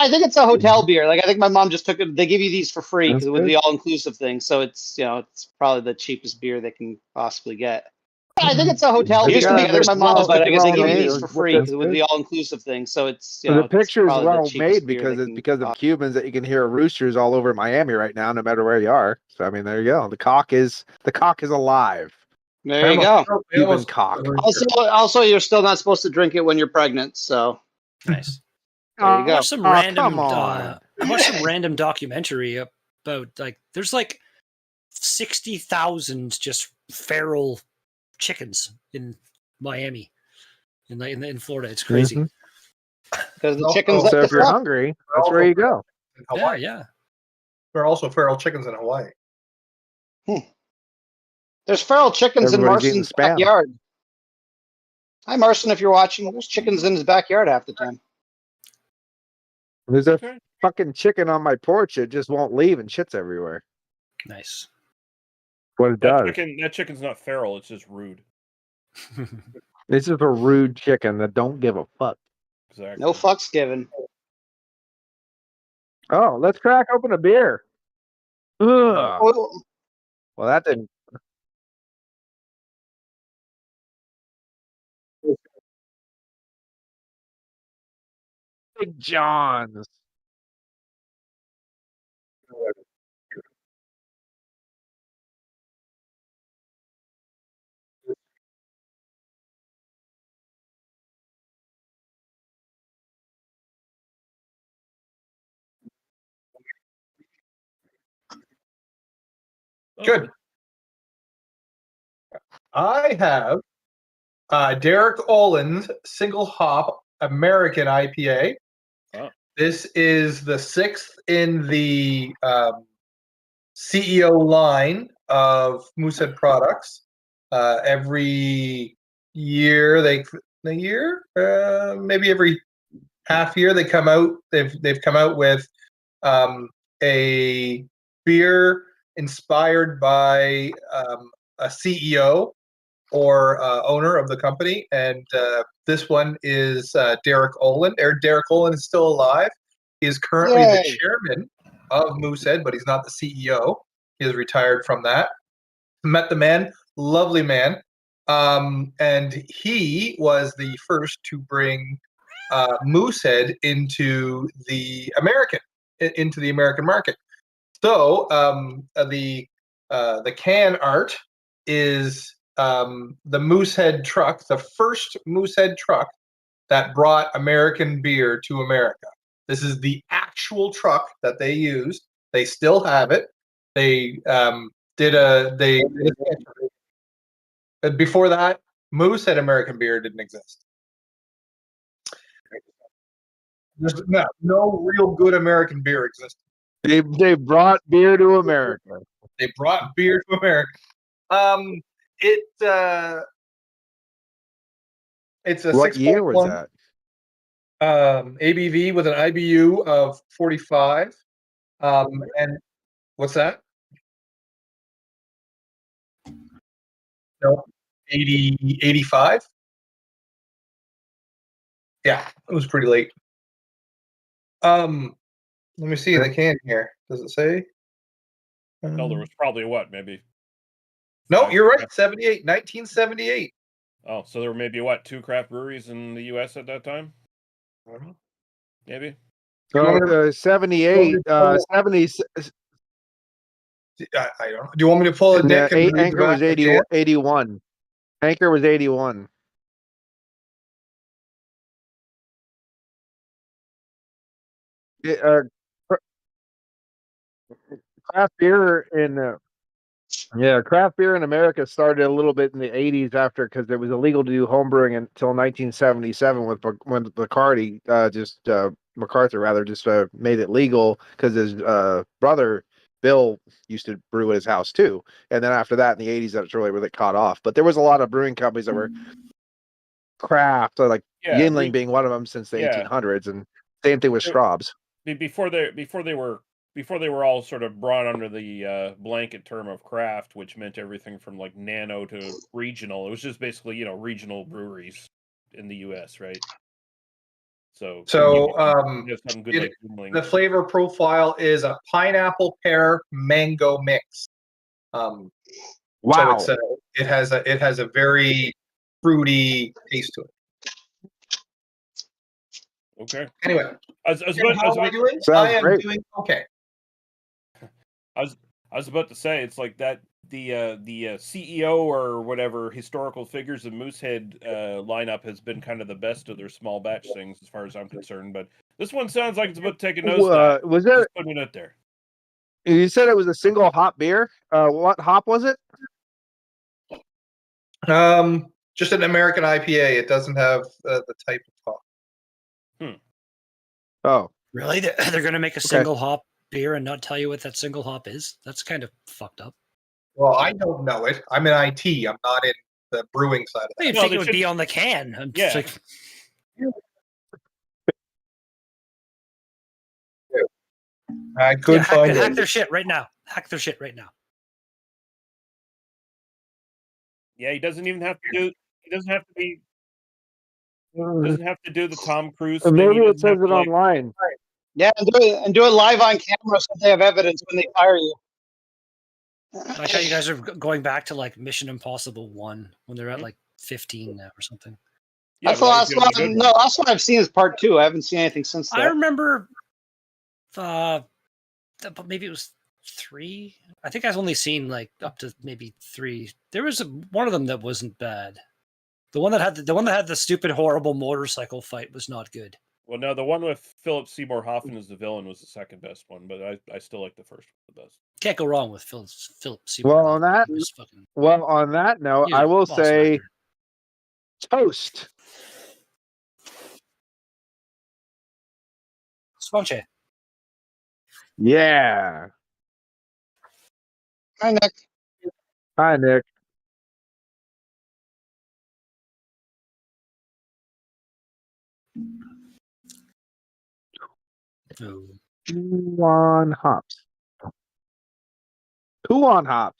I think it's a hotel beer. Like I think my mom just took it. They give you these for free That's because with good. the all-inclusive thing. So it's it's probably the cheapest beer they can possibly get. I think it's a hotel It's beer. gotta Like, I think my be mom just took it because they give you well-made. these for free That's because with good. the all-inclusive thing. So it's The it's picture is probably the well cheapest made beer because they it's can. because of Cubans that you can hear roosters all over Miami right now, no matter where you are. So I mean, there you go. The cock is alive. There you go. Cuban cock. Also, you're still not supposed to drink it when you're pregnant. So Nice. there you I go. watched some random. Come on. I watched some random documentary about there's 60,000 just feral chickens in Miami, in Florida. It's crazy. Because the chickens. So if you're hungry, that's where you go. Yeah. There are also feral chickens in Hawaii. There's feral chickens Everybody's in eating Marston's spam. backyard. Hi, Marston, if you're watching, there's chickens in his backyard half the time. There's a fucking chicken on my porch. It just won't leave and shits everywhere. Nice. What it does. That chicken's not feral. It's just rude. This is a rude chicken that don't give a fuck. Exactly. No fucks given. Oh, let's crack open a beer. Ugh. Oh, Well, that didn't. Big John's. Good. I have Derek Olin's single hop American IPA. Oh. This is the 6th in the CEO line of Moosehead products. Every year, maybe every half year, they come out. They've come out with a beer inspired by a CEO or owner of the company, and this one is Derek Olin. Derek Olin is still alive. He is currently the chairman of Moosehead, but he's not the CEO. He is retired from that. Met the man, lovely man, and he was the first to bring Moosehead into the American market. So the can art is the Moosehead truck, the first Moosehead truck that brought American beer to America. This is the actual truck that they used. They still have it. They before that, Moosehead American beer didn't exist. There's no real good American beer existed. They brought beer to America. They brought beer to America. It's a What year was that? ABV with an IBU of 45. And what's that? No, 80, 85. Yeah, it was pretty late. Let me see the can here. Does it say? No, there was probably maybe. No, you're right. 1978. Oh, so there were maybe 2 craft breweries in the U.S. at that time? Maybe. So 78, 70. I don't know. Do you want me to pull it, Nick? Anchor was 81. Anchor was 81. Craft beer in America started a little bit in the 80s after, because it was illegal to do homebrewing until 1977 when MacArthur just made it legal, because his brother Bill used to brew at his house too. And then after that, in the 80s, that's really where they caught off. But there was a lot of brewing companies that were craft, like Yinling being one of them since the 1800s, and same thing with Straub's. Before they were all sort of brought under the blanket term of craft, which meant everything from like nano to regional. It was just basically regional breweries in the U.S., right? So So you have something good it- like Boomling. the flavor profile is a pineapple pear mango mix. Wow. So it has a very fruity taste to it. Okay. Anyway, I was, I was and about, I how was am I about, doing? Sounds I am great. doing okay. I was about to say it's like that the CEO or whatever historical figures of Moosehead lineup has been kind of the best of their small batch things as far as I'm concerned. But this one sounds like it's about to take a nosedive. Was there? Just putting it out there. You said it was a single hop beer. What hop was it? Just an American IPA. It doesn't have the type of hop. Oh, Really? They're going to make a single hop beer and not tell you what that single hop is? That's kind of fucked up. Well, I don't know it. I'm in IT. I'm not in the brewing side of that. You'd No, think they it would be on the can. I'm Yeah. just I could find hack it. their shit right now. Hack their shit right now. Yeah, he doesn't even have to do. He doesn't have to be. Doesn't have to do the Tom Cruise thing. maybe He it doesn't says have it to, like, online. Yeah, and do it live on camera so they have evidence when they fire you. I like how you guys are going back to like Mission Impossible 1 when they're at like 15 now or something. Yeah, That's the but that was last the only one. good No, last one I've seen is part 2. I haven't seen anything since I that. remember maybe it was 3. I think I've only seen like up to maybe 3. There was one of them that wasn't bad. The one that had the stupid horrible motorcycle fight was not good. Well, no, the one with Philip Seymour Hoffman as the villain was the second best one, but I still like the first one the best. Can't go wrong with Philip Seymour. Well, on that, He was fucking, on that note, he was I will awesome say actor. toast. Sponge. Yeah. Hi, Nick. Hi, Nick. Ooh. Who on hops? Who on hops?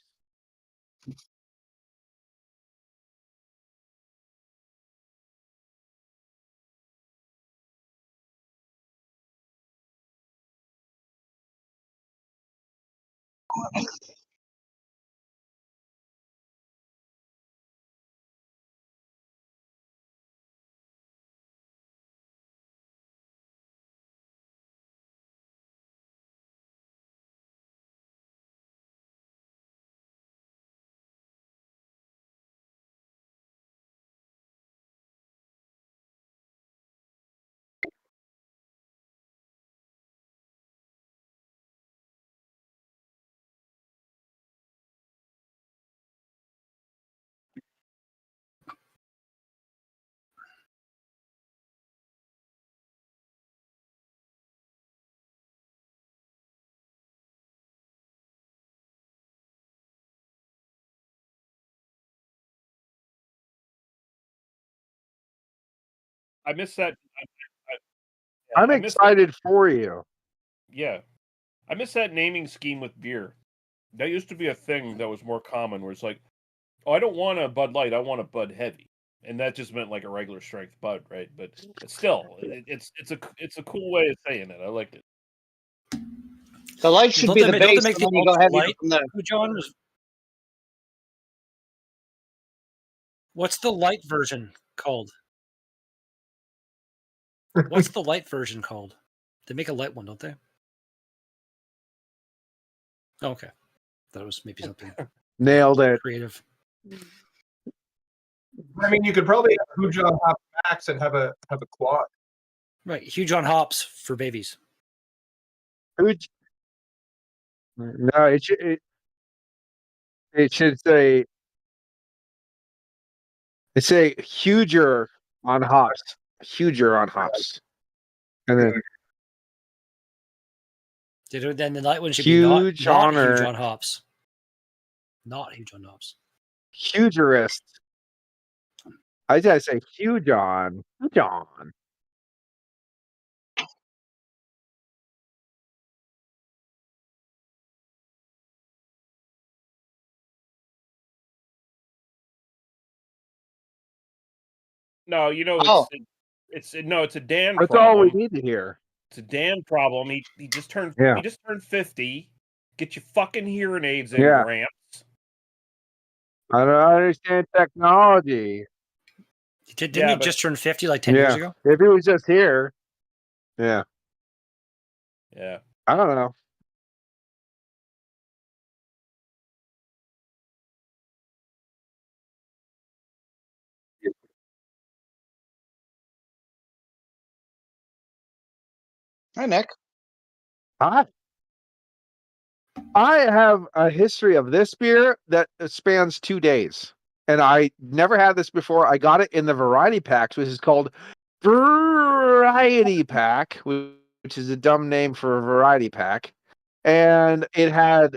I miss that. I'm I miss that. excited for you. Yeah, I miss that naming scheme with beer. That used to be a thing that was more common, where it's like, oh, I don't want a Bud Light, I want a Bud Heavy, and that just meant like a regular strength Bud, right? But still, it's a cool way of saying it. I liked it. The light should Don't be they the ma- don't they base, make and the then you go ultra heavier light? from there. Who, John? What's the light version called? What's the light version called? They make a light one, don't they? Oh, okay. That was maybe something Nailed it. creative. I mean, you could probably have Hujon Hop Max and have a quad. Right. Huge on hops for babies. Who'd- No, it should say huger on hops. Huger on hops. And then Then the light one should be not huge huge honor. on hops. Not huge on hops. Hugerist. I gotta say huge on. Huge on. No, Oh. It's a Dan That's problem. all we need to hear. It's a Dan problem. He just turned 50. Get your fucking hearing aids in, Yeah. Gramps. I don't understand technology. Didn't he just turn 50 like 10 years ago? If he was just here. Yeah. Yeah. I don't know. Hi, Nick. I have a history of this beer that spans 2 days. And I never had this before. I got it in the variety packs, which is called Variety Pack, which is a dumb name for a variety pack. And it had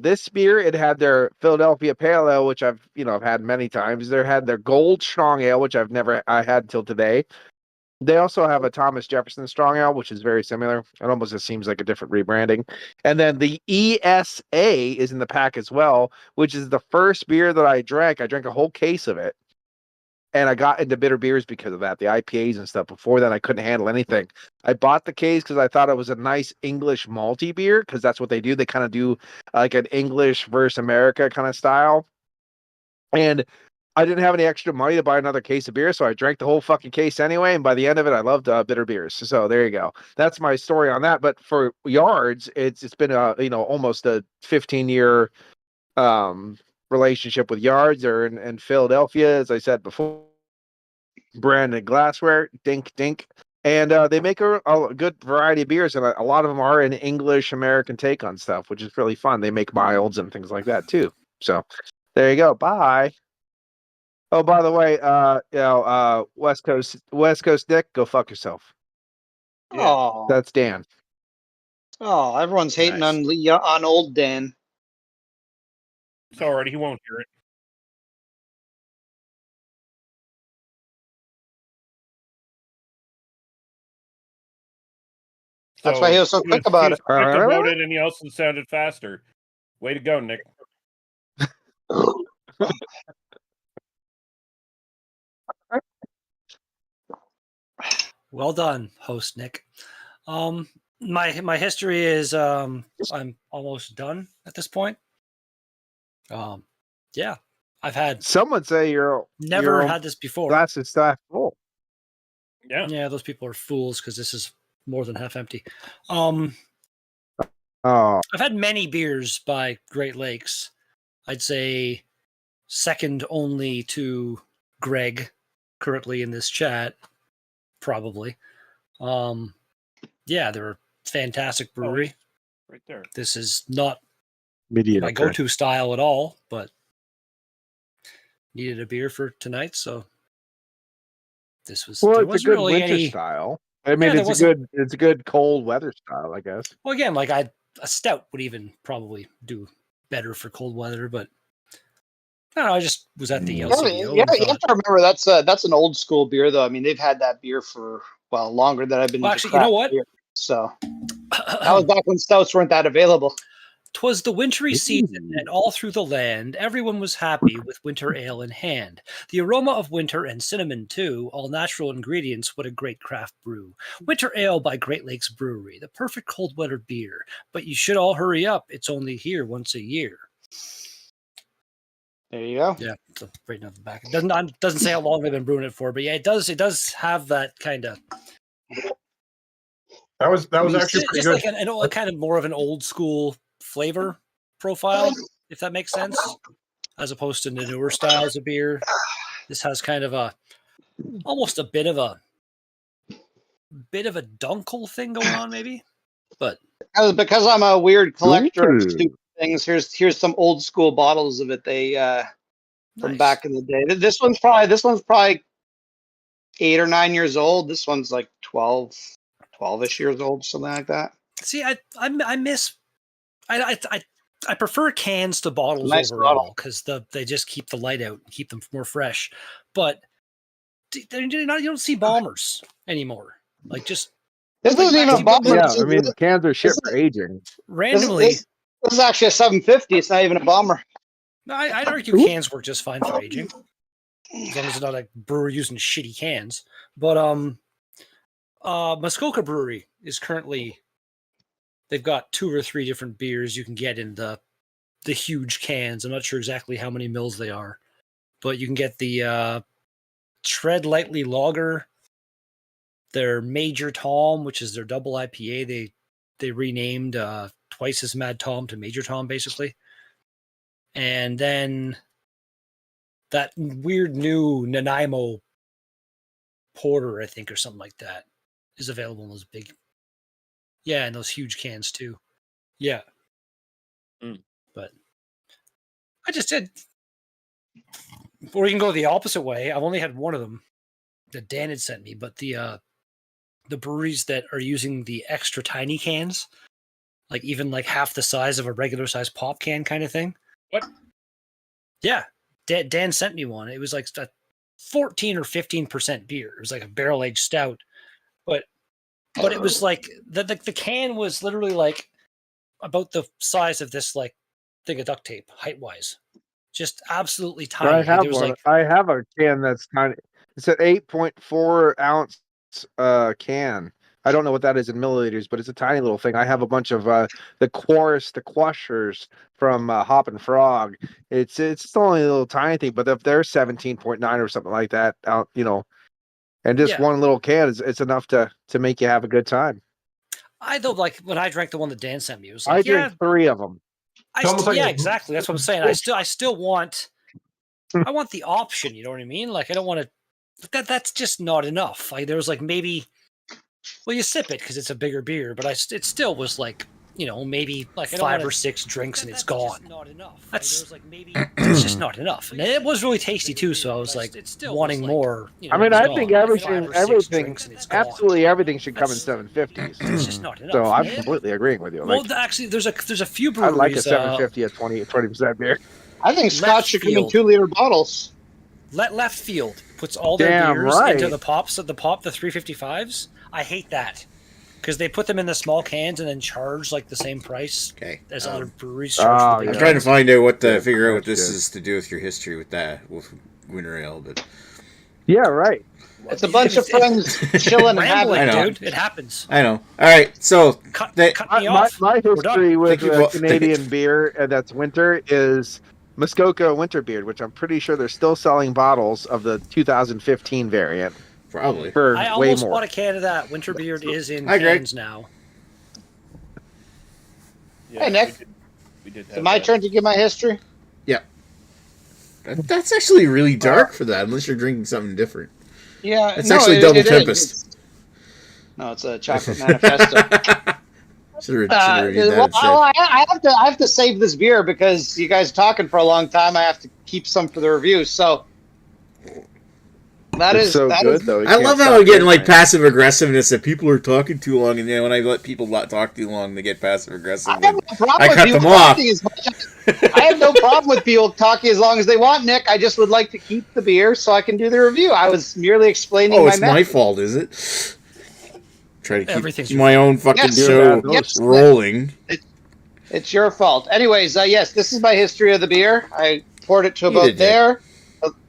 this beer. It had their Philadelphia Pale Ale, which I've had many times. They had their Gold Strong Ale, which I had till today. They also have a Thomas Jefferson Strong Ale, which is very similar. It almost just seems like a different rebranding. And then the ESA is in the pack as well, which is the first beer that I drank. I drank a whole case of it. And I got into bitter beers because of that, the IPAs and stuff. Before that, I couldn't handle anything. I bought the case because I thought it was a nice English malty beer, because that's what they do. They kind of do like an English versus America kind of style. And I didn't have any extra money to buy another case of beer, so I drank the whole fucking case anyway. And by the end of it, I loved bitter beers. So there you go. That's my story on that. But for Yards, it's been almost a 15-year relationship with Yards. They're in Philadelphia, as I said before. Branded glassware, dink dink. And they make a good variety of beers, and a lot of them are an English American take on stuff, which is really fun. They make milds and things like that too. So there you go. Bye. Oh, by the way, West Coast Nick, go fuck yourself. Yeah. Oh, That's Dan. oh, everyone's hating Nice. on old Dan. It's already. He won't hear it. That's why he was so quick about it. He was quick about it, and he also sounded faster. Way to go, Nick. Well done, host Nick. My history is I'm almost done at this point. Yeah, I've had Some would say never had this before. glass is half full. Yeah. Yeah, those people are fools because this is more than half empty. Oh, I've had many beers by Great Lakes. I'd say second only to Greg, currently in this chat, probably. Yeah, they're a fantastic brewery. Right there. This is not mediocre. my go-to style at all, but needed a beer for tonight, so this was. Well, there it's a wasn't good really winter any. style. I mean, Yeah, it's a good cold weather style, I guess. Well, again, like a stout would even probably do better for cold weather, but I don't know. I just was at the Yeah, LCBO. you and have thought, to remember that's an old school beer, though. I mean, they've had that beer for longer than I've been. Well, into actually, you know craft what? beer. So that was back when stouts weren't that available. 'Twas the wintry season, and all through the land everyone was happy with winter ale in hand. The aroma of winter and cinnamon too, all natural ingredients, what a great craft brew. Winter ale by Great Lakes Brewery, the perfect cold weather beer. But you should all hurry up, it's only here once a year. There you go. Yeah, so right on the back. It doesn't say how long they've been brewing it for, but yeah, it does have that kind of. That was actually pretty just good. like an kind of more of an old school flavor profile, if that makes sense, as opposed to the newer styles of beer. This has kind of almost a bit of a dunkel thing going on, maybe. But Because I'm a weird collector of Ooh. stupid things, here's some old school bottles of it. They from nice. back in the day. This one's probably 8 or 9 years old. This one's like 12-ish years old, something like that. See, I miss. I prefer cans to bottles Nice overall because they just keep the light out and keep them more fresh. But you don't see bombers anymore. Like just This isn't even a Maxi bomber. Yeah, This is- I mean, cans are shit this for aging. randomly. This is actually a 750. It's not even a bomber. No, I'd argue cans work just fine for aging. as long as it's not a brewery using shitty cans. But Muskoka Brewery is currently, they've got 2 or 3 different beers you can get in the huge cans. I'm not sure exactly how many mils they are, but you can get the Tread Lightly Lager, their Major Tom, which is their double IPA. They renamed Twice as Mad Tom to Major Tom, basically. And then that weird new Nanaimo Porter, I think, or something like that, is available in those big, in those huge cans too. Yeah. But I just said, or you can go the opposite way. I've only had one of them that Dan had sent me, but the breweries that are using the extra tiny cans, like even like half the size of a regular size pop can kind of thing. What? Yeah. Dan sent me one. It was like a 14 or 15% beer. It was like a barrel aged stout, but it was like the can was literally like about the size of this like thing of duct tape, height wise, just absolutely tiny. I have There was one. like, I have a can that's tiny. It's an 8.4 ounce can. I don't know what that is in milliliters, but it's a tiny little thing. I have a bunch of the Quashers from Hop and Frog. It's only a little tiny thing, but if they're 17.9 or something like that, out, and just Yeah. one little can it's enough to make you have a good time. I though, like when I drank the one that Dan sent me, it was like, I drink 3 of them. almost like a- exactly. That's what I'm saying. I still want, I want the option. You know what I mean? Like I don't want to. That's just not enough. Like there was like maybe, well, you sip it because it's a bigger beer, but it still was like, maybe like 5 or 6 drinks and it's gone. not enough. That's like maybe it's just not enough. And it was really tasty too, so I was like wanting more. I mean, I think everything, absolutely everything should come in 750s. It's just not enough. So I'm completely agreeing with you. Well, Like, actually, there's a few I'd breweries. like a 750 at 20% beer. I think Scott should come in field. 2-liter bottles. Left Field puts all their Damn beers right. into the 355s. I hate that because they put them in the small cans and then charge like the same price Okay. as other breweries charge. for the I'm big trying to cans. find out Yeah, figure out what that's this good. is to do with your history with Winter Ale, but Yeah, right. It's a bunch of friends chilling and having. Rambling, I know. dude. It happens. I know. All right, so Cut They- me off. My We're history done. with Thank you both. Canadian beer that's winter is Muskoka Winter Beard, which I'm pretty sure they're still selling bottles of the 2015 variant probably. for I way almost more. bought a can of that. Winter Beard is in Hi, Greg. cans now. Yeah, Hey, Nick. We did Is it have my that. turn to give my history? That's actually really dark for that, unless you're drinking something different. Yeah, It's actually Double Tempest. No, it's a chocolate manifesto. Should have reviewed that Well, instead. I have to save this beer because you guys are talking for a long time. I have to keep some for the review. So that It's is so that good is- though. you I can't love stop how I'm getting like drinking it. passive aggressiveness that people are talking too long, and then when I let people talk too long, they get passive aggressive. I have no problem I with cut people them off. talking as much. I have no problem with people talking as long as they want, Nick. I just would like to keep the beer so I can do the review. I was merely explaining Oh, my it's my method. fault, is it? Try to keep Everything's my own fucking Yes. show Yes. rolling. It's your fault. Anyways, yes, this is my history of the beer. I poured it to You about did that. there.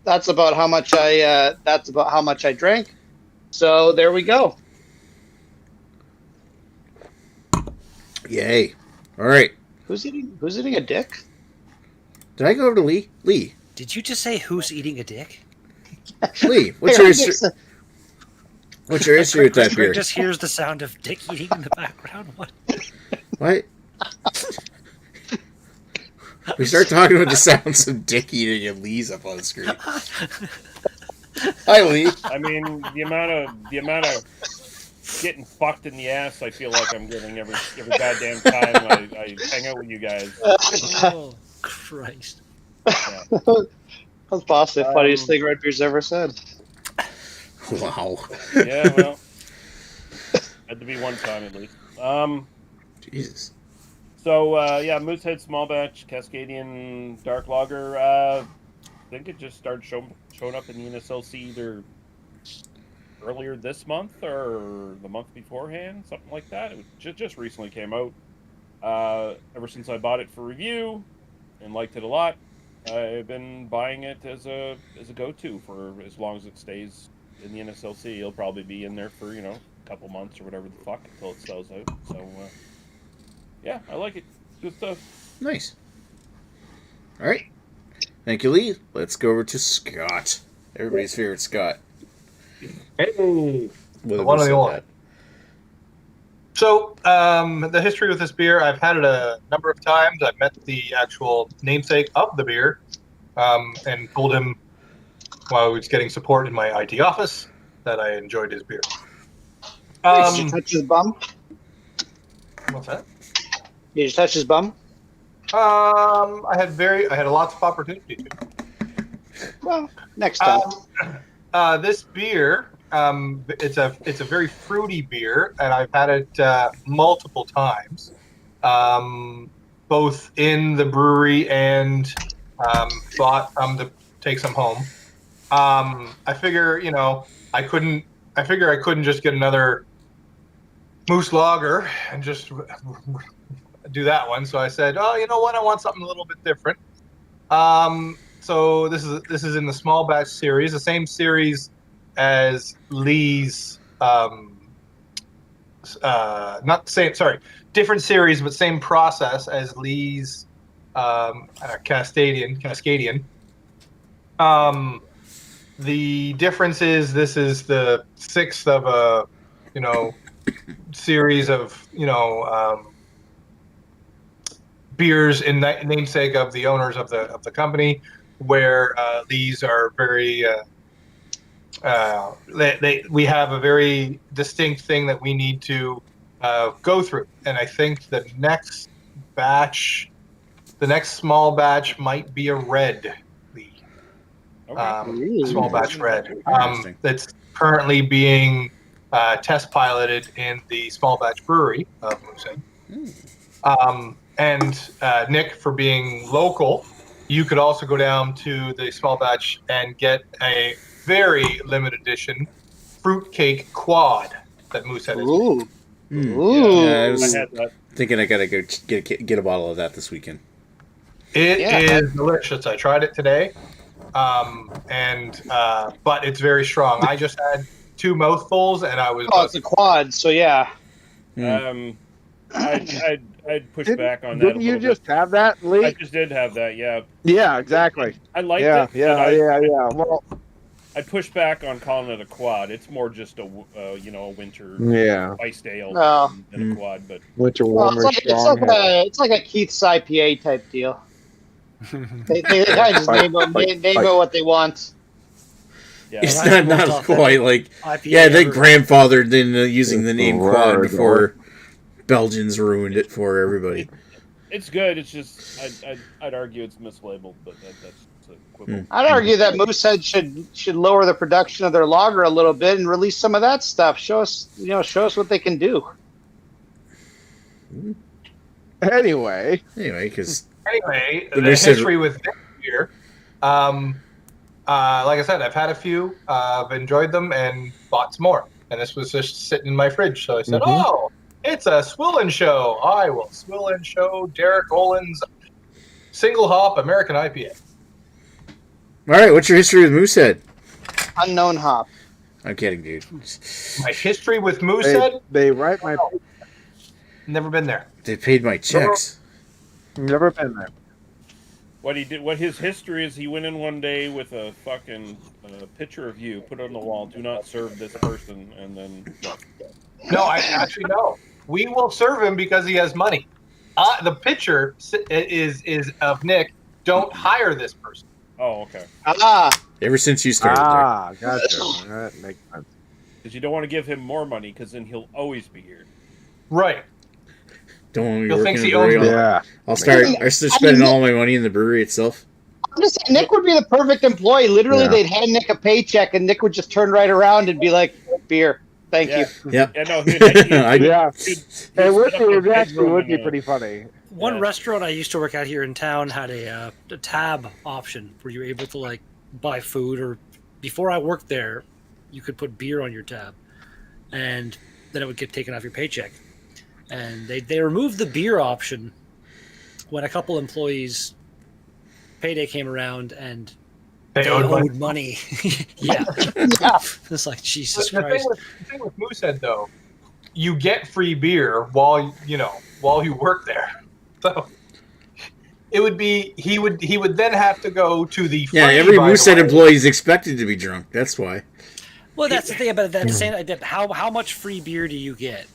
That's about how much I drank. So there we go. Yay! All right. Who's eating a dick? Did I go over to Lee? Lee, Did you just say who's eating a dick? Lee, what's Hey, your Nick's history? a- What's your history with that Greg beer? just hears the sound of dick eating in the background. What? What? We start talking about the sounds of dick eating and Lee's up on the screen. Hi, Lee. I mean, the amount of getting fucked in the ass I feel like I'm getting every goddamn time I hang out with you guys. Oh, Christ. That's possibly the funniest thing Red Beer's ever said. Wow. Yeah, well, had to be one time at least. Jesus. So yeah, Moosehead Small Batch Cascadian Dark Lager. I think it just started showing up in the NSLC either earlier this month or the month beforehand, something like that. It was just recently came out. Ever since I bought it for review and liked it a lot, I've been buying it as a go-to for as long as it stays in the NSLC. It'll probably be in there for a couple months or whatever the fuck until it sells out. So yeah, I like it. Good stuff. Nice. All right. Thank you, Lee. Let's go over to Scott. Everybody's favorite Scott. Hey, Whether the one we and the said only. that. So, the history with this beer, I've had it a number of times. I've met the actual namesake of the beer and told him while I was getting support in my IT office that I enjoyed his beer. Did you touch his bum? What's that? Did you touch his bum? I had lots of opportunity to. Well, next time. This beer, it's a very fruity beer, and I've had it multiple times, both in the brewery and bought to take some home. I figure, I couldn't just get another Moose Lager and just do that one. So I said, oh, you know what? I want something a little bit different. So this is in the small batch series, the same series as Lee's. Different series, but same process as Lee's Cascadian. The difference is this is the sixth of a series of beers in namesake of the owners of the company, where these are very we have a very distinct thing that we need to go through, and I think the next small batch might be a red. Okay. Small batch red. Interesting. That's currently being test piloted in the small batch brewery of Moosehead. And Nick, for being local, you could also go down to the small batch and get a very limited edition fruitcake quad that Moosehead is making. Ooh. Yeah, I I was had that. thinking I gotta go get a bottle of that this weekend. It Yeah. is delicious. I tried it today, but it's very strong. I just had 2 mouthfuls, and I was. Oh, it's a quad, so yeah. I'd push back on that a Didn't you little just have that, bit. Lee? I just did have that, yeah. Yeah, exactly. I liked Yeah, it. yeah, but yeah. Well, I'd push back on calling it a quad. It's more just a winter yeah. iced ale No. than a quad. But Winter Well, warmer, strong. it's like a Keith's IPA type deal. They kind of just name it what they want. yeah, It's Right, not most quite like IPA yeah, they ever. grandfathered in using the name quad Right. before Belgians ruined it for everybody. it's good. It's just I'd argue it's mislabeled, but that's a quibble. I'd argue that Moosehead should lower the production of their lager a little bit and release some of that stuff. Show us what they can do. Anyway, because Anyway, The the Moosehead- history with this beer. Like I said, I've had a few. I've enjoyed them and bought some more. And this was just sitting in my fridge. So I said, oh, it's a Swill and Show. I will Swill and Show Derek Olin's single hop American IPA. all right, what's your history with Moosehead? Unknown hop. I'm kidding, dude. My history with Moosehead? They write my. Never been there. They paid my checks. Never been there. What his history is, he went in one day with a fucking picture of you, put it on the wall, do not serve this person, and then No, I actually no. We will serve him because he has money. The picture is of Nick. Don't hire this person. oh, okay. Ever since you started Gotcha. That makes sense. Because you don't want to give him more money, because then he'll always be here. Right. there. Don't want me He'll working think in he the brewery. owns it. Yeah. I'll start spending all my money in the brewery itself. I'm just saying, Nick would be the perfect employee. Literally, Yeah. they'd hand Nick a paycheck, and Nick would just turn right around and be like, "Beer, thank you." Yep. Yeah, no, Yeah. he'd It would set be. up a It actually bedroom would be in a- pretty funny. One Yeah. restaurant I used to work at here in town had a tab option where you were able to buy food, or before I worked there, you could put beer on your tab, and then it would get taken off your paycheck. And they removed the beer option when a couple employees payday came around and They they owed money. owed money. Yeah. Yeah. It's like, Jesus The Christ. thing with Moosehead, though, you get free beer while you work there. So it would be he would then have to go to the Yeah, free, every by the Moosehead way. employee is expected to be drunk. That's why. Well, that's the thing about that. Saying that, how much free beer do you get?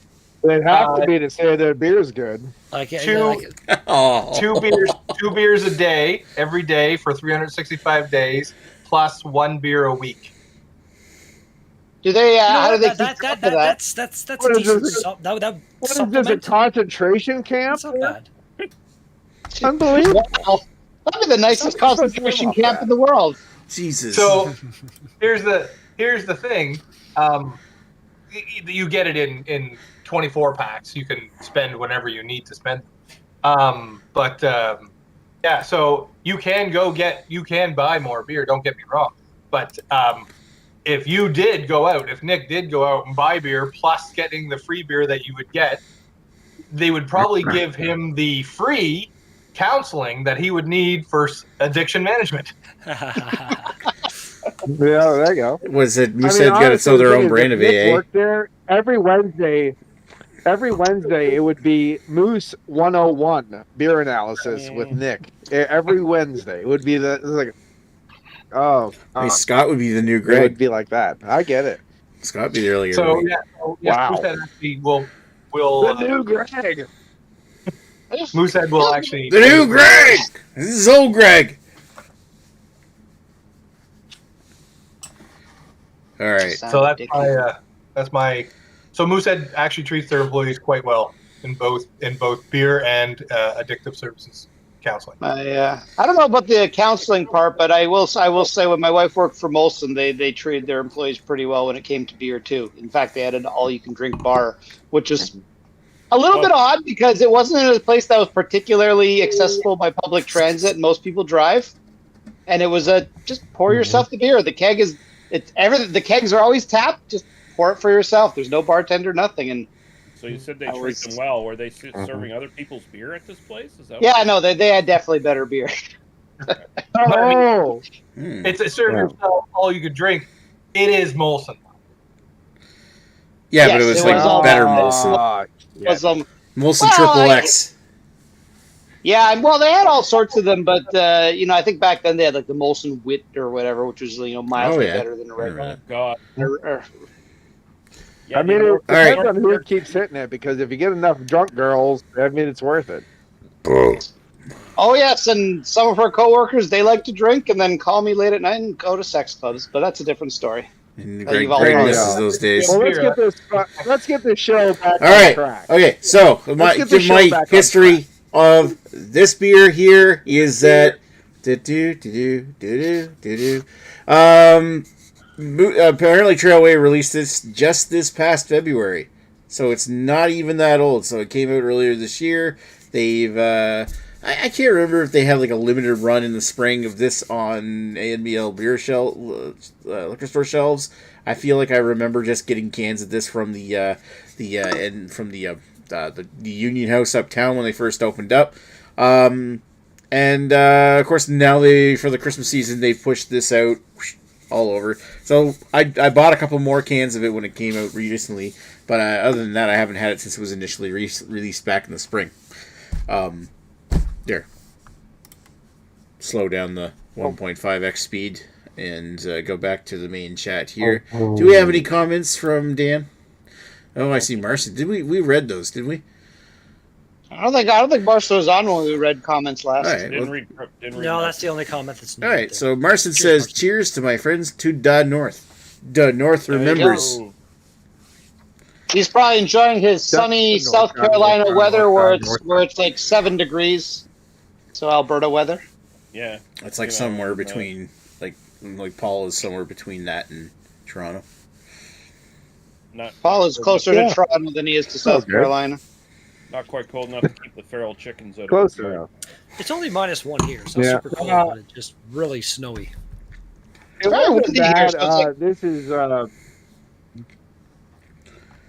It'd have to be to say their beer's good. Like, Two- Oh. two beers a day, every day for 365 days, plus 1 beer a week. Do they? How do they that, keep track of that? that's What is decent. this? That What is this, a supplement. concentration camp? That's not bad. Unbelievable. Wow. That'd be the nicest Someone's supposed to concentration know about camp that. in the world. Jesus. So here's the thing. You get it in 24 packs. You can spend whenever you need to spend. Yeah, so you can buy more beer. Don't get me wrong, but if Nick did go out and buy beer plus getting the free beer that you would get, they would probably give him the free counseling that he would need for addiction management. Yeah, there you go. Was it Moosehead got its honestly, their the own thing brand is, of if Nick AA? worked there every Wednesday. Every Wednesday, it would be Moose 101 beer analysis with Nick. Every Wednesday, it would be it's like, Hey, Scott would be the new it would Greg. be like that. I get it. Scott would be the earlier. So Greg. Wow. Moosehead actually will The new Greg. Moosehead will actually The new Greg. This is old Greg. All right. So that's my. So Moosehead actually treats their employees quite well in both beer and addictive services counseling. I don't know about the counseling part, but I will say when my wife worked for Molson, they treated their employees pretty well when it came to beer too. In fact, they had an all-you-can-drink bar, which is a little bit odd because it wasn't in a place that was particularly accessible by public transit. And most people drive, and it was just pour yourself the beer. The keg it's everything. The kegs are always tapped. Just pour it for yourself. There's no bartender, nothing. And So you said they treat them well. Were they serving other people's beer at this place? Is that yeah, no, they had definitely better beer. Oh, It's a serve yourself all you could drink. It is Molson. Yeah, but Yes, it was it like was all- better Molson. Was, Molson well, Triple X. yeah, well, they had all sorts of them, but I think back then they had like the Molson Wit or whatever, which was mildly yeah. better than the regular. God. I mean, it All depends right. on who keeps hitting it because if you get enough drunk girls, I mean, it's worth it. Oh yes, and some of her coworkers they like to drink and then call me late at night and go to sex clubs, but that's a different story. And You've Greg, all Greg heard misses of. those days. Well, All let's get this show back on right. track. Okay. So my get the show my back on history of this beer here is that. Apparently Trailway released this just this past February, so it's not even that old. So it came out earlier this year. They've I can't remember if they had like a limited run in the spring of this on ANBL beer liquor store shelves. I feel like I remember just getting cans of this from the Union House uptown when they first opened up. And of course now for the Christmas season they've pushed this out all over. So I bought a couple more cans of it when it came out recently, but other than that I haven't had it since it was initially released back in the spring. There. Slow down the 1.5x speed and go back to the main chat here. Do we have any comments from Dan? Oh, I see Marcy. Did we read those? Did we? I don't think Marcia was on when we read comments last. All right. Didn't Well, read No, that's the only comment that's all needed right. there. So Marson Cheers, says, Marcy. "Cheers to my friends to Da North. Da North you remembers." Oh, He's probably enjoying his sunny North South Carolina Carolina, weather North where it's like 7 degrees. So Alberta weather. yeah. It's like somewhere between, like Paul is somewhere between that and Toronto. Not Paul is closer Yeah. to Toronto than he is to South Okay. Carolina. not quite cold enough to keep the feral chickens out. Close of the enough. It's only -1 here. It's not Yeah. super cold, but it's just really snowy. It very wasn't windy here, bad. so it's like- This is.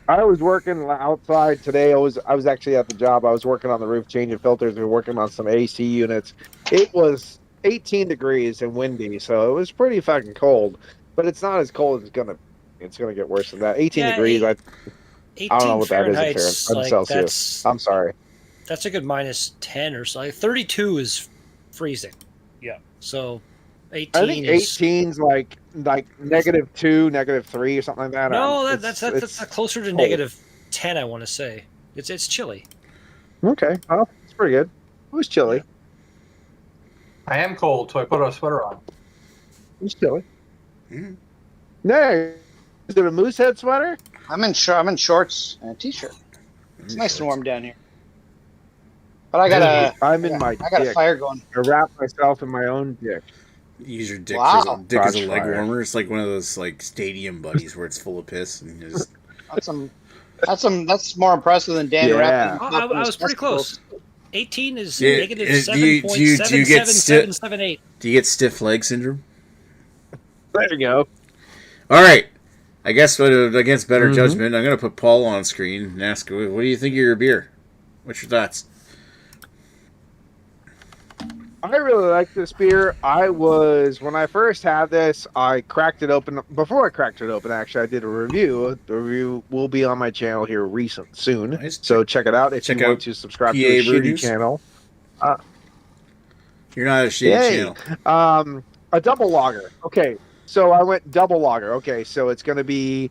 I was working outside today. I was actually at the job. I was working on the roof, changing filters. We were working on some AC units. It was 18 degrees and windy, so it was pretty fucking cold. But it's not as cold as it's gonna get worse than that. 18 Yeah, degrees. I don't know 18 what that is in Fahrenheit's Fahrenheit, like Celsius. I'm sorry. that's a good minus 10 or so. Like 32 is freezing. Yeah. So 18 I think is 18's like -2, -3 or something like that. no, It's that's closer to cold. negative 10. I want to say it's chilly. Okay. Well, it's pretty good. It was chilly. I am cold, so I put a sweater on. It was chilly. Mhm. No, is it a Moosehead sweater? I'm in shorts and a t-shirt. It's nice and warm down here. But I'm in my I got a dick. fire going. I wrap myself in my own dick. Use your dick, Wow. as, dick as a Crotch leg fire. warmer. It's like one of those like stadium buddies where it's full of piss and you just That's more impressive than Dan Yeah. wrapping. I was pretty close. 18 is Yeah, negative do you get 7.7778. do you get stiff leg syndrome? There you go. All right. I guess against better Mhm. judgment, I'm going to put Paul on screen and ask, what do you think of your beer? What's your thoughts? I really like this beer. When I first had this, I cracked it open. Before I cracked it open, actually, I did a review. The review will be on my channel here soon. Nice. So check it out if Check you out want to subscribe PA to the Brew shitty News. channel. You're not a shitty Yay. channel. A double lager. Okay, so I went double lager. Okay, so it's going to be,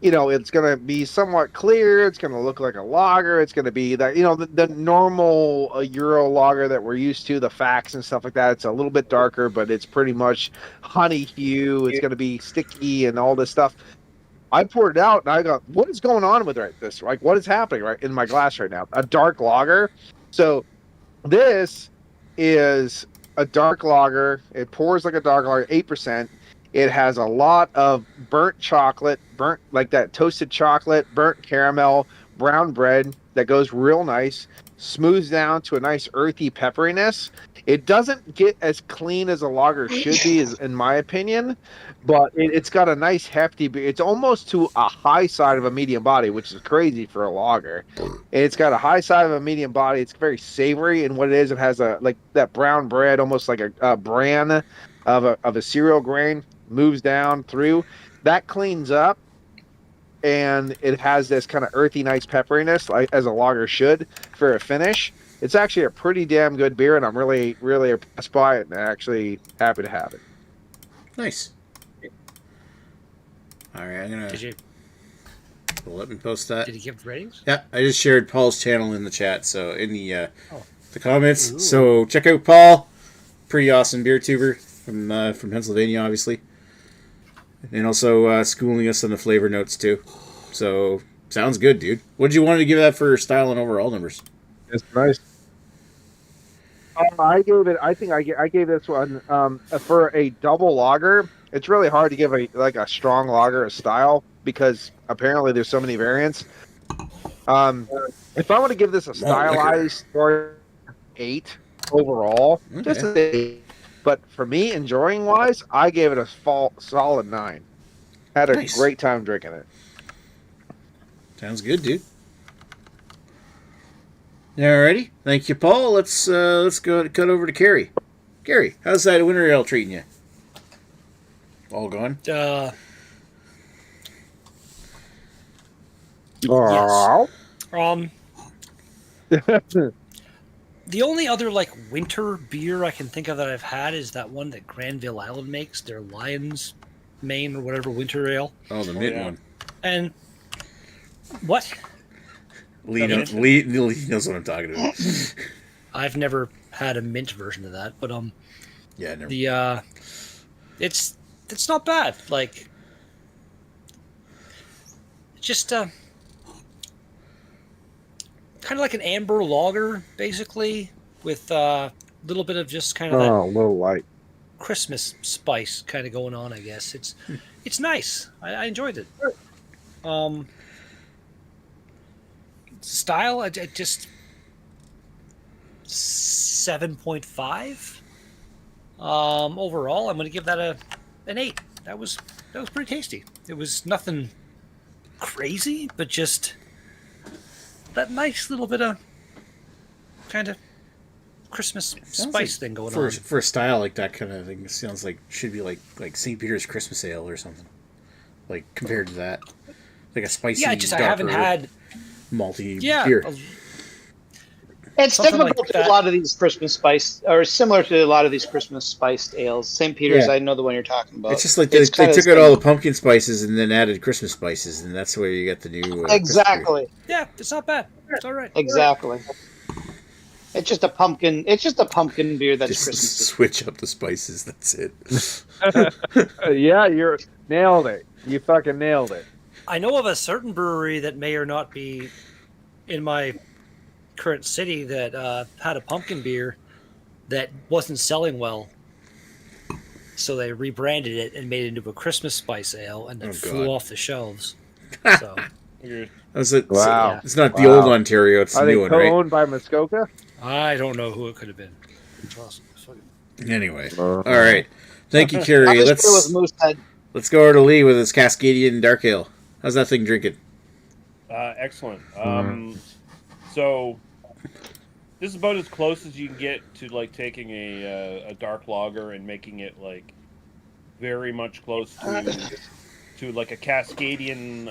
it's going to be somewhat clear. It's going to look like a lager. It's going to be that, the normal Euro lager that we're used to, the facts and stuff like that. It's a little bit darker, but it's pretty much honey hue. It's going to be sticky and all this stuff. I poured it out and I go, what is going on with this? Like, what is happening right in my glass right now? A dark lager. So this is a dark lager. It pours like a dark lager, 8%. It has a lot of burnt chocolate, like that toasted chocolate, burnt caramel, brown bread that goes real nice, smooths down to a nice earthy pepperiness. It doesn't get as clean as a lager should be, in my opinion, but it's got a nice hefty beer. It's almost to a high side of a medium body, which is crazy for a lager. It's got a high side of a medium body. It's very savory, and what it is, it has like that brown bread, almost like a bran of a cereal grain, moves down through. That cleans up, and it has this kind of earthy, nice pepperiness, like as a lager should, for a finish. It's actually a pretty damn good beer, and I'm really, really impressed by it, and actually happy to have it. Nice. All right, I'm going to let me post that. Did he give ratings? Yeah, I just shared Paul's channel in the chat, so in the comments. Ooh. So check out Paul, pretty awesome beer tuber from Pennsylvania, obviously, and also schooling us on the flavor notes too. So sounds good, dude. What did you want to give that for style and overall numbers? It's nice. I gave this one for a double lager. It's really hard to give a strong lager a style because apparently there's so many variants. If I want to give this a stylized score, 8 overall, just an 8. But for me, enjoying wise, I gave it a solid 9. Had a great time drinking it. Sounds good, dude. Alrighty, thank you, Paul. Let's go cut over to Carrie. Carrie, how's that winter ale treating you? All gone? Yes. The only other winter beer I can think of that I've had is that one that Granville Island makes, their Lion's Mane or whatever winter ale. Oh, the mint one. And what? Lee knows what I'm talking about. I've never had a mint version of that, but yeah, never. It's not bad. Just kind of like an amber lager, basically, with a little bit of just kind of that a little light Christmas spice kind of going on. I guess it's nice. I enjoyed it. Style, I just 7.5. Overall, I'm going to give that an 8. That was pretty tasty. It was nothing crazy, but just that nice little bit of kind of Christmas Sounds spice like thing going for on. for a style like that kind of thing. It sounds like should be like St. Peter's Christmas Ale or something. Like compared to that, like a spicy, Yeah, I haven't darker, had. malty Yeah, beer. It's something typical like to a that. lot of these Christmas spice, or similar to a lot of these Christmas spiced ales. St. Peter's, Yeah. I know the one you're talking about. It's just like It's they kind of the took out all same. the pumpkin spices and then added Christmas spices, and that's where you get the new Christmas beer. Exactly, Yeah, it's not bad. It's all right. exactly. It's just a pumpkin. It's just a pumpkin beer that's Just Christmassy. switch up the spices. That's it. Yeah, you're nailed it. You fucking nailed it. I know of a certain brewery that may or not be in my current city that had a pumpkin beer that wasn't selling well. So they rebranded it and made it into a Christmas spice ale, and it Oh, flew God. off the shelves. So You're- That's it. Wow. yeah. It's not the old Wow. Ontario. It's the Are they new one, right? co-owned by Muskoka? I don't know who it could have been. Anyway, Uh-huh. all right. Thank you, I Carrie. just feel with Moosehead. Let's go over to Lee with his Cascadian Dark Ale. How's that thing drinking? Excellent. So this is about as close as you can get to like taking a dark lager and making it like very much close to like a Cascadian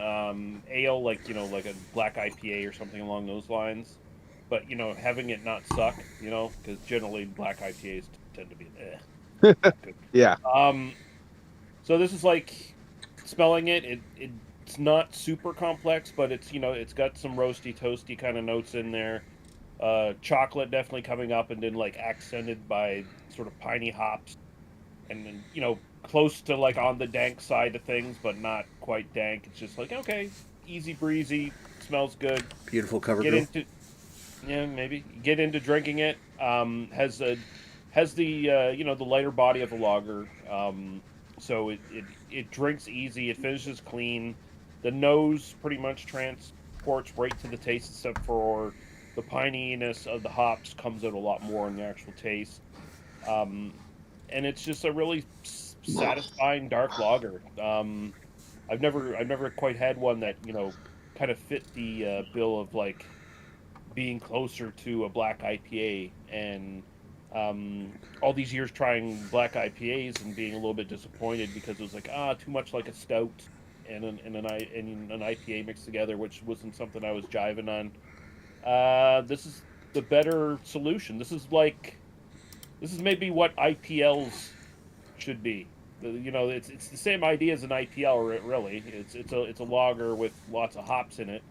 ale, like like a black IPA or something along those lines. But having it not suck, because generally black IPAs tend to be Yeah. So this is like smelling it. It's not super complex, but it's got some roasty, toasty kind of notes in there. Chocolate definitely coming up, and then like accented by sort of piney hops, and then close to like on the dank side of things, but not quite dank. It's just like okay, easy breezy, smells good. Beautiful cover Get girl. into maybe get into drinking it. Has the the lighter body of a lager. So it drinks easy. It finishes clean. The nose pretty much transports right to the taste, except for the pininess of the hops comes out a lot more in the actual taste. And it's just a really satisfying dark lager. I've never quite had one that kind of fit the bill of like being closer to a black IPA, and all these years trying black IPAs and being a little bit disappointed because it was like too much like a stout and an IPA mixed together, which wasn't something I was jiving on. This is the better solution. This is maybe what IPLs should be. It's the same idea as an IPL. Really, it's a lager with lots of hops in it.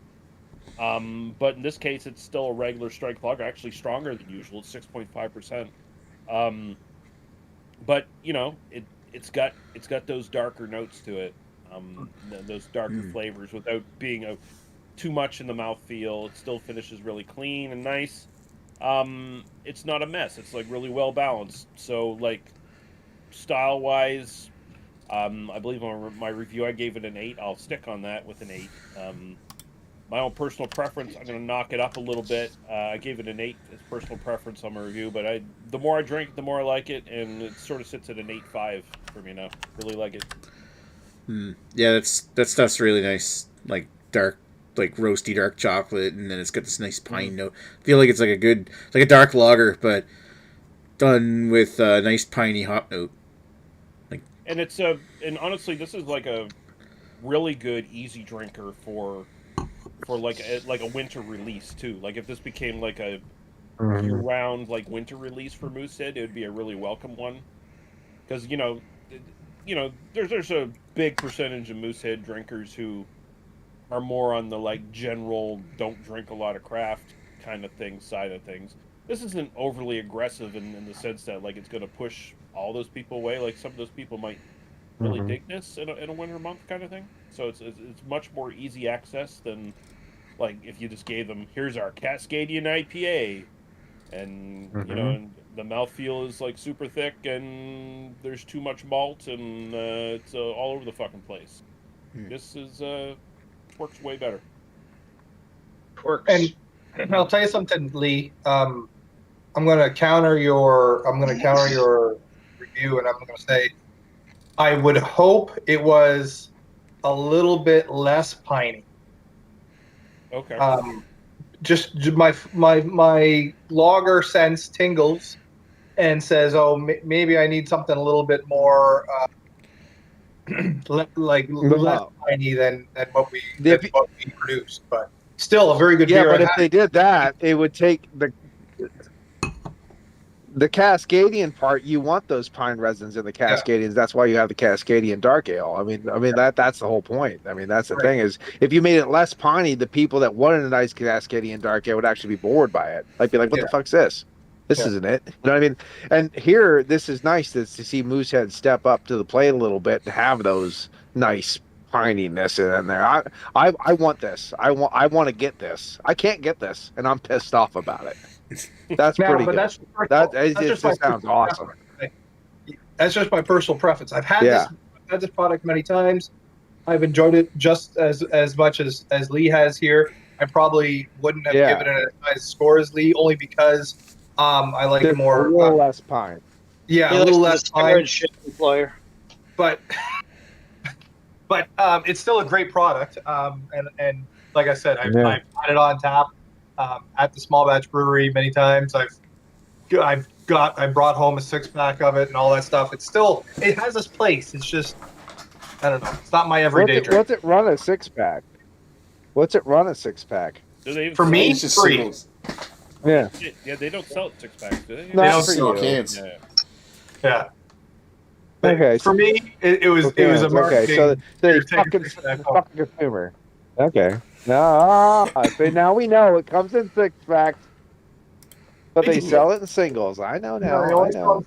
But in this case, it's still a regular strength lager, actually stronger than usual. It's 6.5%. But it's got those darker notes to it, those darker flavors without being too much in the mouthfeel. It still finishes really clean and nice. It's not a mess. It's like really well balanced. So like style wise, I believe on my review I gave it an 8. I'll stick on that with an 8. My own personal preference, I'm going to knock it up a little bit. I gave it an 8 as personal preference on my review, but the more I drink, the more I like it, and it sort of sits at an 8.5 for me now. Really like it. Yeah, that stuff's really nice. Like dark, like roasty dark chocolate, and then it's got this nice pine note. I feel like it's like a dark lager, but done with a nice piney hop note. And and honestly, this is like a really good easy drinker for like a winter release too. Like if this became like a year-round like winter release for Moosehead, it would be a really welcome one. Because there's a big percentage of Moosehead drinkers who are more on the like general don't drink a lot of craft kind of thing side of things. This isn't overly aggressive in the sense that like it's going to push all those people away. Like some of those people might really dig this in a winter month kind of thing. So it's much more easy access than like if you just gave them, here's our Cascadian IPA, and and the mouthfeel is like super thick and there's too much malt and it's all over the fucking place. This is works way better. Works. And I'll tell you something, Lee. I'm going to counter your review, and I'm going to say I would hope it was a little bit less piney. Okay. my logger sense tingles and says, "Oh, maybe I need something a little bit more less tiny than what we produced." But still, a very good beer. But if they did that, it would take the Cascadian part. You want those pine resins in the Cascadians. That's why you have the Cascadian dark ale. I mean that's the whole point. I mean that's the thing is if you made it less piney, the people that wanted a nice Cascadian dark ale would actually be bored by it. Like be like, what the fuck's this? This isn't it. You know what I mean? And here, this is nice to see Moosehead step up to the plate a little bit and have those nice pininess in there. I want this. I want to get this. I can't get this, and I'm pissed off about it. That's pretty good. It just sounds awesome. That's just my personal preference. I've had this product many times. I've enjoyed it just as much as Lee has here. I probably wouldn't have given it a nice score as Lee, only because I like it more. A little less pine. Yeah, a little less pine. Employer. But it's still a great product. And like I said, I've had it on tap at the small batch brewery many times. I brought home a 6-pack of it and all that stuff. It has its place. It's just, I don't know. It's not my everyday drink. What's it run a 6-pack? For me, it's just free. singles. Yeah. Yeah, they don't sell 6-packs, do they? No, They don't for sell you. cans. Yeah. But Okay, for me, it was a marketing. So they fucking fucking consumer. Okay. No, but now we know it comes in 6-packs, but they sell it in singles. I know now. I know.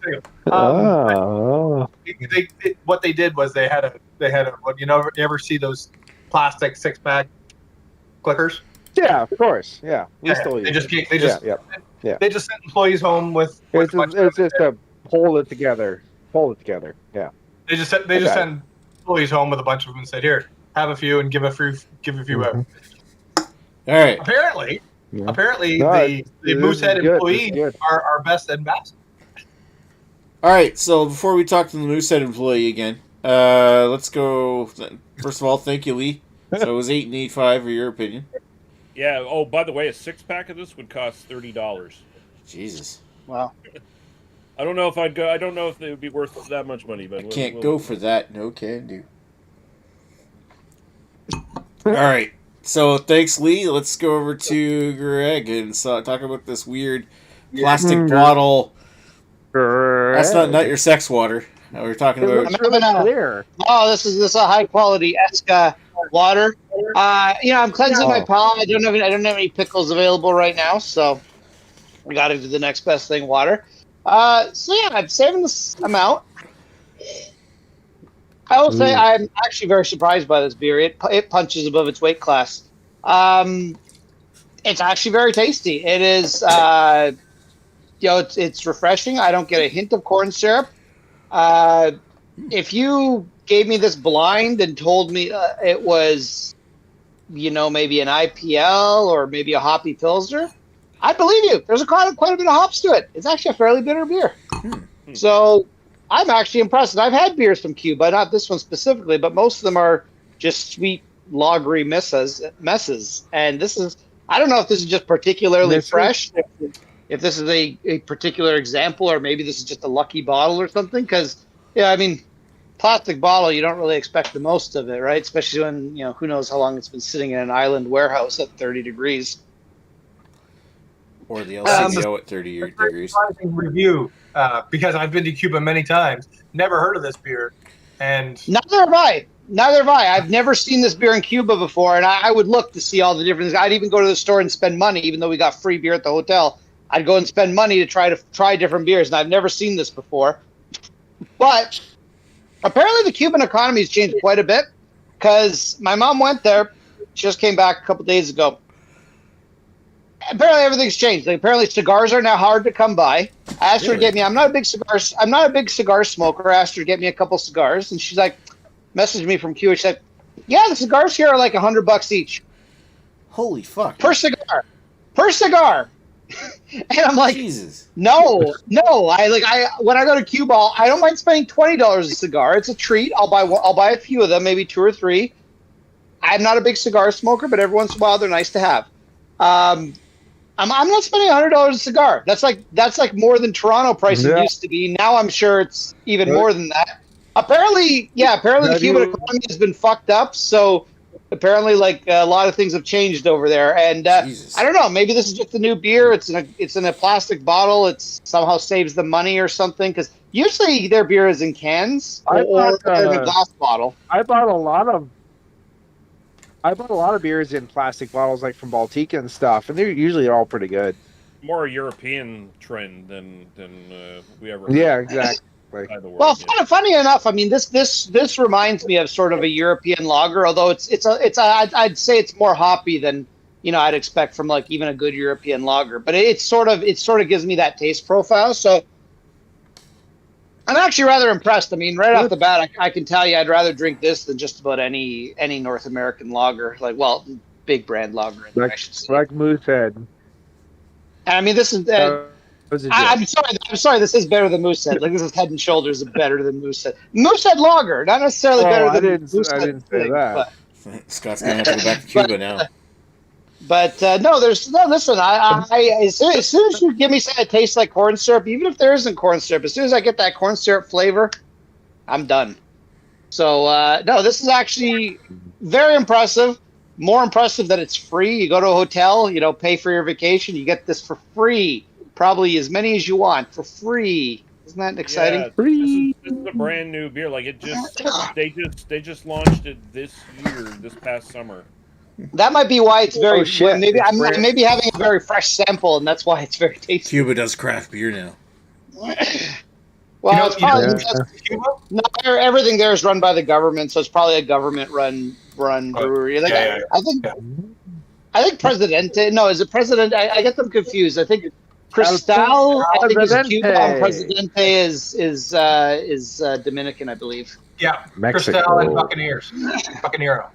What they did was they had a you ever see those plastic 6-pack clickers? Yeah, of course. Yeah, we still use. They just sent employees home with. It's just to hold it together. Yeah. They just sent employees home with a bunch of them and said, "Here, have a few and give a few out." All right. Apparently, No, the Moosehead employees are our best ambassadors. All right. So before we talk to the Moosehead employee again, let's go. First of all, thank you, Lee. So it was 8 and 8.5 for your opinion. Yeah. Oh, by the way, a 6-pack of this would cost $30. Jesus. Wow. I don't know if I'd go. I don't know if it would be worth that much money, but I can't go for that. No can do. All right. So thanks, Lee. Let's go over to Greg and talk about this weird plastic bottle. That's not your sex water. We're talking about. Clear. Oh, this is a high quality Esca water. I'm cleansing my palate. I don't have any pickles available right now, so I got to do the next best thing, water. I'm saving this amount. I will say I'm actually very surprised by this beer. It punches above its weight class. It's actually very tasty. It is, it's refreshing. I don't get a hint of corn syrup. If you gave me this blind and told me it was, maybe an IPL or maybe a hoppy Pilsner, I believe you. There's quite a bit of hops to it. It's actually a fairly bitter beer. So I'm actually impressed. And I've had beers from Cuba, not this one specifically, but most of them are just sweet, lagery messes. And this is, I don't know if this is just particularly fresh, if this is a particular example, or maybe this is just a lucky bottle or something. Because, plastic bottle, you don't really expect the most of it, right? Especially when, who knows how long it's been sitting in an island warehouse at 30 degrees. Or the LCBO at 30 degrees. Review, because I've been to Cuba many times. Never heard of this beer. And Neither have I. I've never seen this beer in Cuba before, and I would look to see all the differences. I'd even go to the store and spend money, even though we got free beer at the hotel. I'd go and spend money to try different beers, and I've never seen this before. But apparently the Cuban economy has changed quite a bit, because my mom went there. She just came back a couple days ago. Apparently everything's changed. Apparently cigars are now hard to come by. I asked her to get me. I'm not a big cigar smoker. I asked her to get me a couple cigars, and she's like, messaged me from Q. She said, "Yeah, the cigars here are like $100 each." Holy fuck! Per cigar. And I'm like, Jesus. No. I when I go to Cuba, I don't mind spending $20 a cigar. It's a treat. I'll buy a few of them, maybe 2 or 3. I'm not a big cigar smoker, but every once in a while they're nice to have. I'm not spending $100 a cigar. That's like more than Toronto pricing Yeah. used to be. Now I'm sure it's even Right. more than that. Apparently the Have Cuban you- economy has been fucked up. So apparently, like a lot of things have changed over there. And Jesus. I don't know. Maybe this is just a new beer. It's in a plastic bottle. It somehow saves them money or something. Because usually their beer is in cans I or thought, in a glass bottle. I bought a lot of beers in plastic bottles, like from Baltica and stuff, and they're usually all pretty good. More a European trend than we ever. Yeah, heard exactly. outside the world, Well, yeah. funny enough, I mean this reminds me of sort of a European lager, although I'd say it's more hoppy than I'd expect from like even a good European lager. But it sort of gives me that taste profile. So I'm actually rather impressed. I mean, right off the bat, I can tell you I'd rather drink this than just about any North American lager, big brand lager, I should say. Like Moosehead. And I mean, this is. That was a joke. I'm sorry. This is better than Moosehead. Like this is head and shoulders better than Moosehead. Moosehead lager, not necessarily better than Moosehead. I didn't say that. Scott's gonna have to go back to Cuba now. But no. Listen, as soon as you give me something that tastes like corn syrup, even if there isn't corn syrup, as soon as I get that corn syrup flavor, I'm done. So no, this is actually very impressive. More impressive that it's free. You go to a hotel, pay for your vacation, you get this for free. Probably as many as you want for free. Isn't that exciting? Yeah, this is a brand new beer. Like they just launched it this past summer. That might be why it's very. Oh, shit. Maybe It's I'm brand- maybe having a very fresh sample, and that's why it's very tasty. Cuba does craft beer now. Well, it's probably Cuba? no, everything there is run by the government, so it's probably a government-run brewery. Like, Yeah. I think Presidente. No, is it President? I get them confused. I think Cristal. I think is Cuba. And Presidente is Dominican, I believe. Yeah, Mexico. Cristal and Buccaneers. Buccaneero.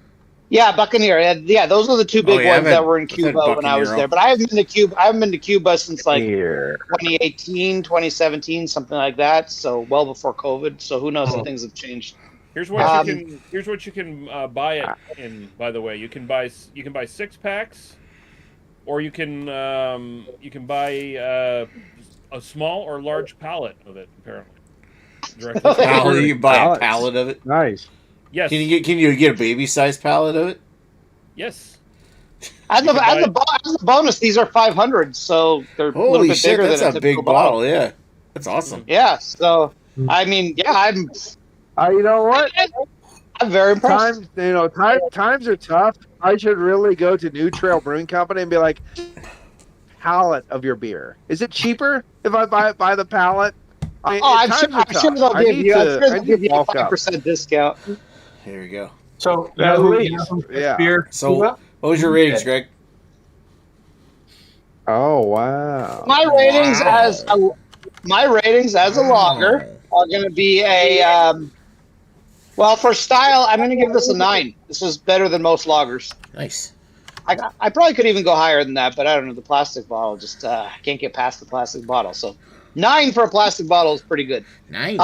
Yeah, Buccaneer. Yeah, those are the two big yeah, ones that were in I've had Cuba when I was Buccaneero. there. But I haven't been to Cuba. I haven't been to Cuba since like Here. 2018, 2017, something like that. So well before COVID. So who knows if things have changed. Here's what you can buy it in. By the way, you can buy 6 packs, or you can buy a small or large pallet of it. Apparently, directly. Pallet, you can buy a Pallets. pallet of it. Nice. Yes. Can you get a baby sized pallet of it? Yes. As a bonus, these are 500, so they're a little Holy bit shit, bigger that's than a typical big bottle. Yeah, that's awesome. Yeah. So I mean, yeah, You know what? I'm very impressed. Times are tough. I should really go to New Trail Brewing Company and be like, pallet of your beer. Is it cheaper if I buy the pallet? I mean, I'm times are sure tough. they'll I give need you. to- I'm sure I they'll need give to you a bulk up. 5% discount. Here we go. So, At who least, yeah. beer? So, Cuba? what was your ratings, Greg? Oh wow! My ratings as a lager Wow. are going to be a well, for style, I'm going to give this a 9. This is better than most lagers. Nice. I probably could even go higher than that, but I don't know. The plastic bottle just can't get past the plastic bottle. So 9 for a plastic bottle is pretty good. Nice.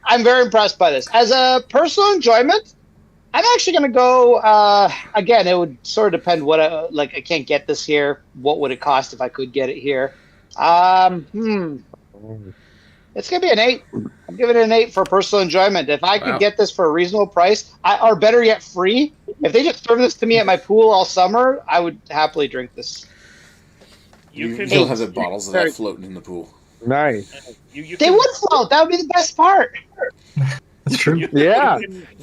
I'm very impressed by this. As a personal enjoyment, I'm actually going to go. Again, it would sort of depend what I can't get this here. What would it cost if I could get it here? It's going to be an 8. I'm giving it an 8 for personal enjoyment. If I could Wow. get this for a reasonable price, or better yet, free. If they just serve this to me at my pool all summer, I would happily drink this. You'll have the bottles of that floating in the pool. Nice. They would float. That would be the best part. That's true. Yeah,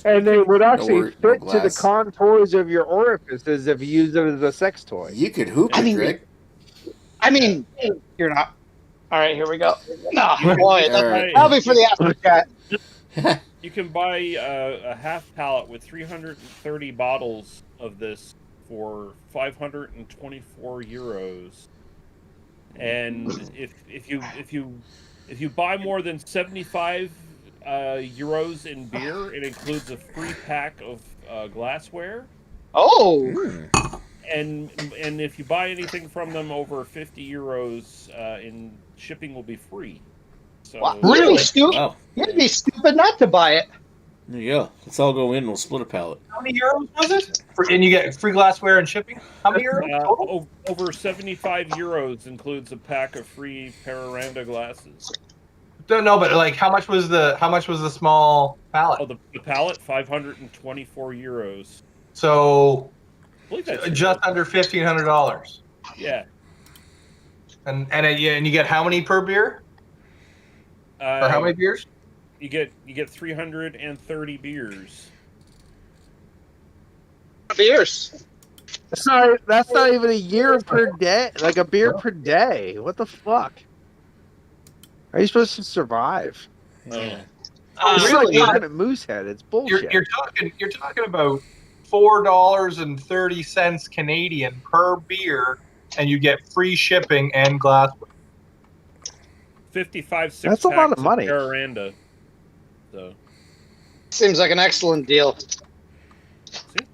and they would actually No fit to the glass. contours of your orifices if you use it as a sex toy. You could hoop I it, mean, Greg. I mean, you're not. All right, here we go. No, boy, All right. that'll be for the after chat. You can buy a half pallet with 330 bottles of this for 524 euros. And if you buy more than 75 euros in beer, it includes a free pack of glassware. Oh, And if you buy anything from them over 50 euros, in shipping will be free. So wow. You'd be stupid. Wow. You'd be stupid not to buy it. There you go. Let's all go in. We'll split a pallet. How many euros was it? And you get free glassware and shipping. How many euros total? Over 75 euros includes a pack of free Pararanda glasses. No, but like, how much was the small pallet? Oh, the pallet, 524 euros. So I believe that's just under $1,500. Yeah. And you get how many per beer? Or how many beers? You get 330 beers. Beers. That's not even a year per day. Like a beer per day. What the fuck? Are you supposed to survive? Yeah. It's Really? like looking at Moosehead. It's bullshit. You're talking about $4.30 Canadian per beer, and you get free shipping and glassware. 55 six That's a lot of packs money. Pararanda. So Seems like an excellent deal.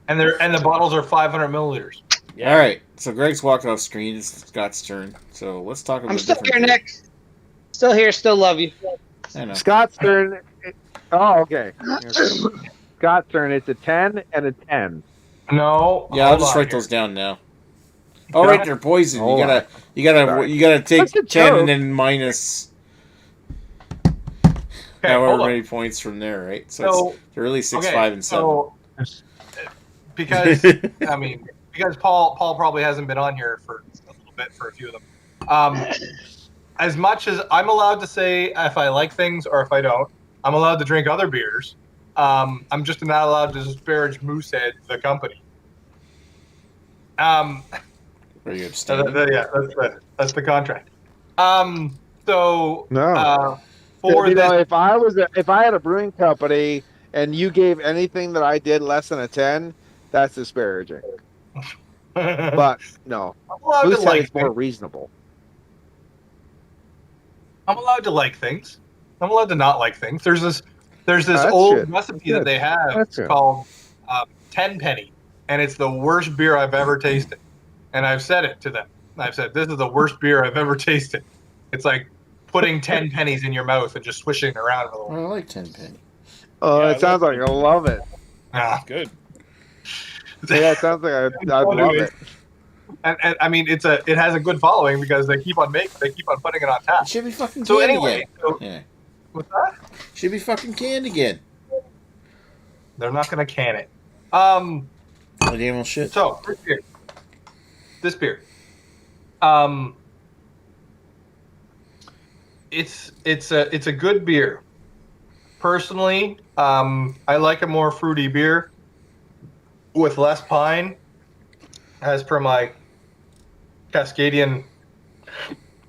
And the bottles are 500 milliliters. yeah. All right. So Greg's walking off screen. It's Scott's turn. So let's talk about. I'm still different here, beer. Nick. Still here, still love you. I know. Scott's turn. Oh, okay. Scott's turn. It's a 10 and a 10. No. Yeah, I'll hold just on write here. those down now. Oh, right, they're poison. Hold on. You gotta Sorry. take That's a 10 joke. and then minus Okay, however hold on. many points from there, right? So, So they're really 6, okay, 5, and 7. so because because Paul probably hasn't been on here for a little bit for a few of them. As much as I'm allowed to say if I like things or if I don't, I'm allowed to drink other beers. I'm just not allowed to disparage Moosehead, the company. Are you abstaining? Yeah, that's the contract. So No. for You know, this, if I had a brewing company and you gave anything that I did less than a 10, that's disparaging. But no, I'm allowed to Moosehead like is more things. reasonable. I'm allowed to like things. I'm allowed to not like things. There's this That's old good. recipe Good. that they have. That's It's good. called Tenpenny, and it's the worst beer I've ever tasted. And I've said it to them. I've said, this is the worst beer I've ever tasted. It's like putting 10 pennies in your mouth and just swishing it around a little. I like 10 penny. Oh, Yeah, it sounds like I love it. Ah. Good. Yeah, it sounds like I'd love it. And I mean, it has a good following because they keep on putting it on tap. It should be fucking So canned anyway, again. so, Yeah. what's that? Should be fucking canned again. They're not going to can it. Oh, damn well shit. So this beer, it's a good beer. Personally, I like a more fruity beer with less pine, as per my Cascadian,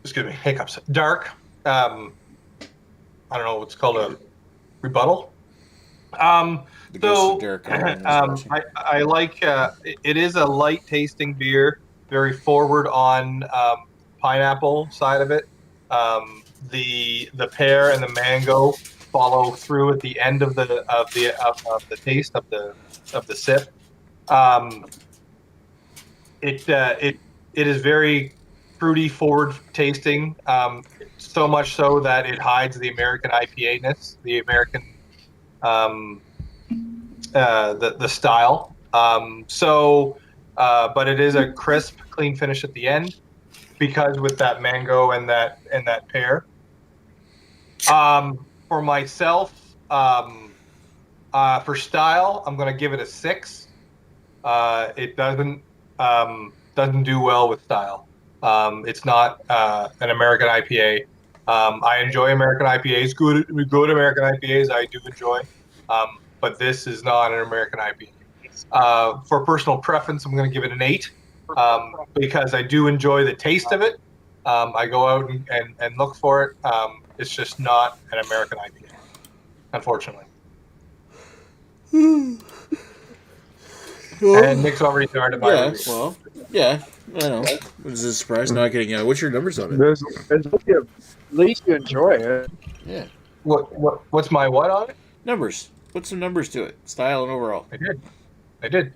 hiccups. Dark. I don't know what's called a rebuttal. The ghost So, of Derek Allen is watching. I like it is a light tasting beer, very forward on pineapple side of it. The pear and the mango follow through at the end of the taste of the sip. It is very fruity, forward tasting. So much so that it hides the American IPA-ness, the American the style. But it is a crisp, clean finish at the end because with that mango and that pear. For myself, for style, I'm going to give it a 6. It doesn't do well with style. It's not an American IPA. I enjoy American IPAs. Good American IPAs I do enjoy. But this is not an American IPA. For personal preference, I'm going to give it an 8 because I do enjoy the taste of it. I go out and look for it. It's just not an American IPA, unfortunately. And Nick's already started my Yeah, review. well, yeah, I know. It was a surprise not getting out. What's your numbers on it? At least you enjoy it. Yeah. What's my what on it? Numbers. Put some numbers to it. Style and overall. I did.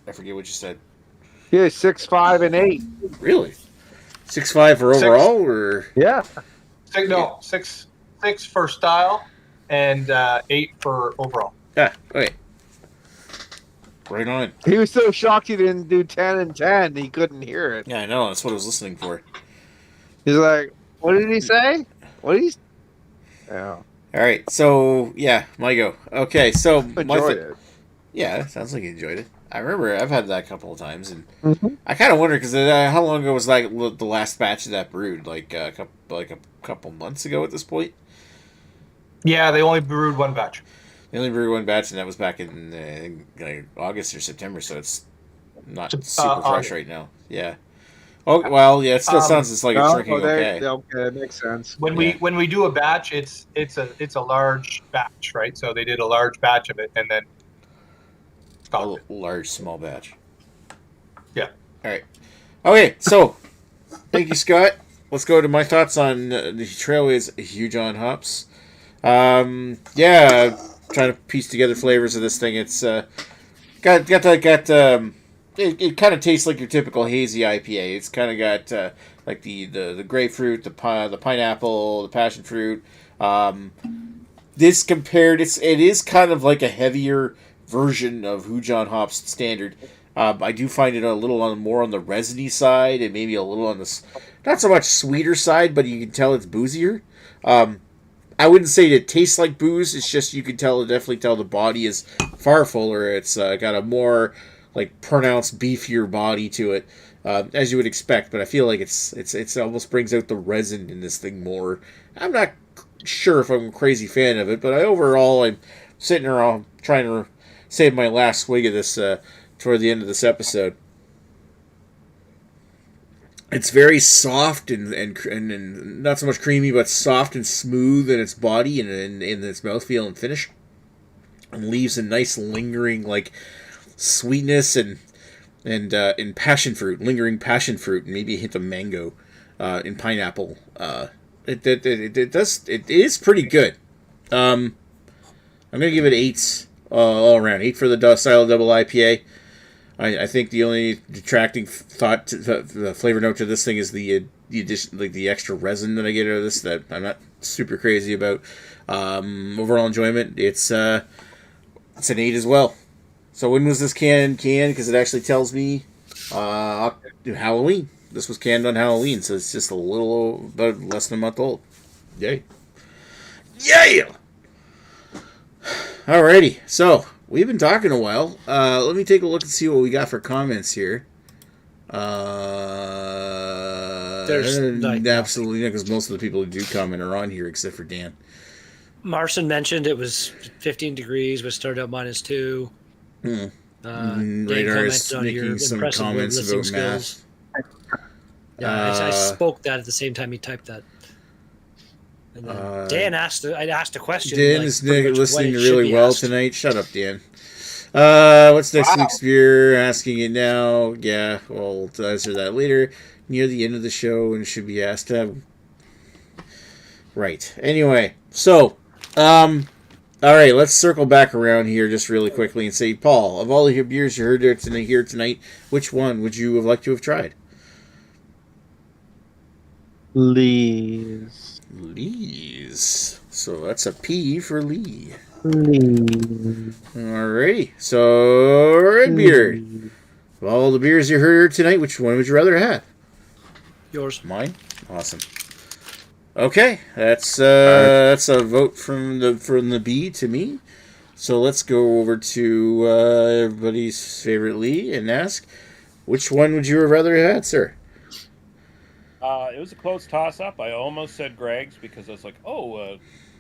I forget what you said. Yeah, 6, 5, and 8. Really? 6.5 for overall, or Yeah. Six for style and 8 for overall. Yeah. Okay. Right on. He was so shocked he didn't do 10 and 10, he couldn't hear it. Yeah, I know. That's what I was listening for. He's like, "What did he say? What did he?" Yeah, All right. So yeah, my go. Okay. So enjoyed it. Yeah, sounds like you enjoyed it. I remember I've had that a couple of times, and Mhm. I kind of wonder because how long ago was like the last batch of that brewed? Like a couple months ago at this point. Yeah, they only brewed one batch. They only brewed one batch, and that was back in like August or September, so it's not super fresh August. right now. Yeah. Oh well, yeah. It still sounds just like it's drinking okay. Okay, it makes sense. When Yeah. we do a batch, it's a large batch, right? So they did a large batch of it and then stopped it. Large, small batch. Yeah. All right. Okay, so thank you, Scott. Let's go to my thoughts on the Trailways Huge on hops. Yeah, trying to piece together flavors of this thing. It's it kind of tastes like your typical hazy IPA. It's kind of got like the grapefruit, the pineapple, the passion fruit. This compared, it is kind of like a heavier version of Hujon Hops standard. I do find it a little more on the resiny side, and maybe a little on the not so much sweeter side, but you can tell it's boozier. I wouldn't say it tastes like booze. It's just you can definitely tell the body is far fuller. It's got a more like pronounced beefier body to it, as you would expect. But I feel like it's almost brings out the resin in this thing more. I'm not sure if I'm a crazy fan of it, but overall I'm sitting around trying to save my last swig of this toward the end of this episode. It's very soft and not so much creamy, but soft and smooth in its body and in its mouthfeel and finish, and leaves a nice lingering like sweetness and passion fruit, lingering passion fruit, and maybe a hint of mango, and pineapple. It is pretty good. I'm gonna give it 8 all around. 8 for the style double IPA. I think the only detracting thought to the flavor note to this thing is the addition, like the extra resin that I get out of this that I'm not super crazy about. Overall enjoyment, it's an 8 as well. So when was this canned? Because it actually tells me Halloween. This was canned on Halloween, so it's just a little about less than a month old. Yay! Yay! Alrighty, so we've been talking a while. Let me take a look and see what we got for comments here. There's absolutely not, because most of the people who do comment are on here, except for Dan. Marson mentioned it was 15 degrees, but started out -2. Dave Radar is commented on your making some impressive comments word listing about skills. math. Yeah, I spoke that at the same time he typed that. And then Dan asked a question. Dan like, is pretty much listening what it should really be well asked. tonight. Shut up, Dan. What's next week's beer? Asking it now. Yeah, we'll answer that later. Near the end of the show, and should be asked. Right. Anyway, so, all right, let's circle back around here just really quickly and say, Paul, of all the beers you heard here tonight, which one would you have liked to have tried? Lee's. Lee's. So that's a P for Lee. Lee's. Alrighty. So, Redbeard. Of all the beers you heard tonight, which one would you rather have? Yours. Mine? Awesome. Okay, that's a vote from the B to me. So let's go over to everybody's favorite Lee and ask, which one would you have rather had, sir? It was a close toss-up. I almost said Greg's because I was like, a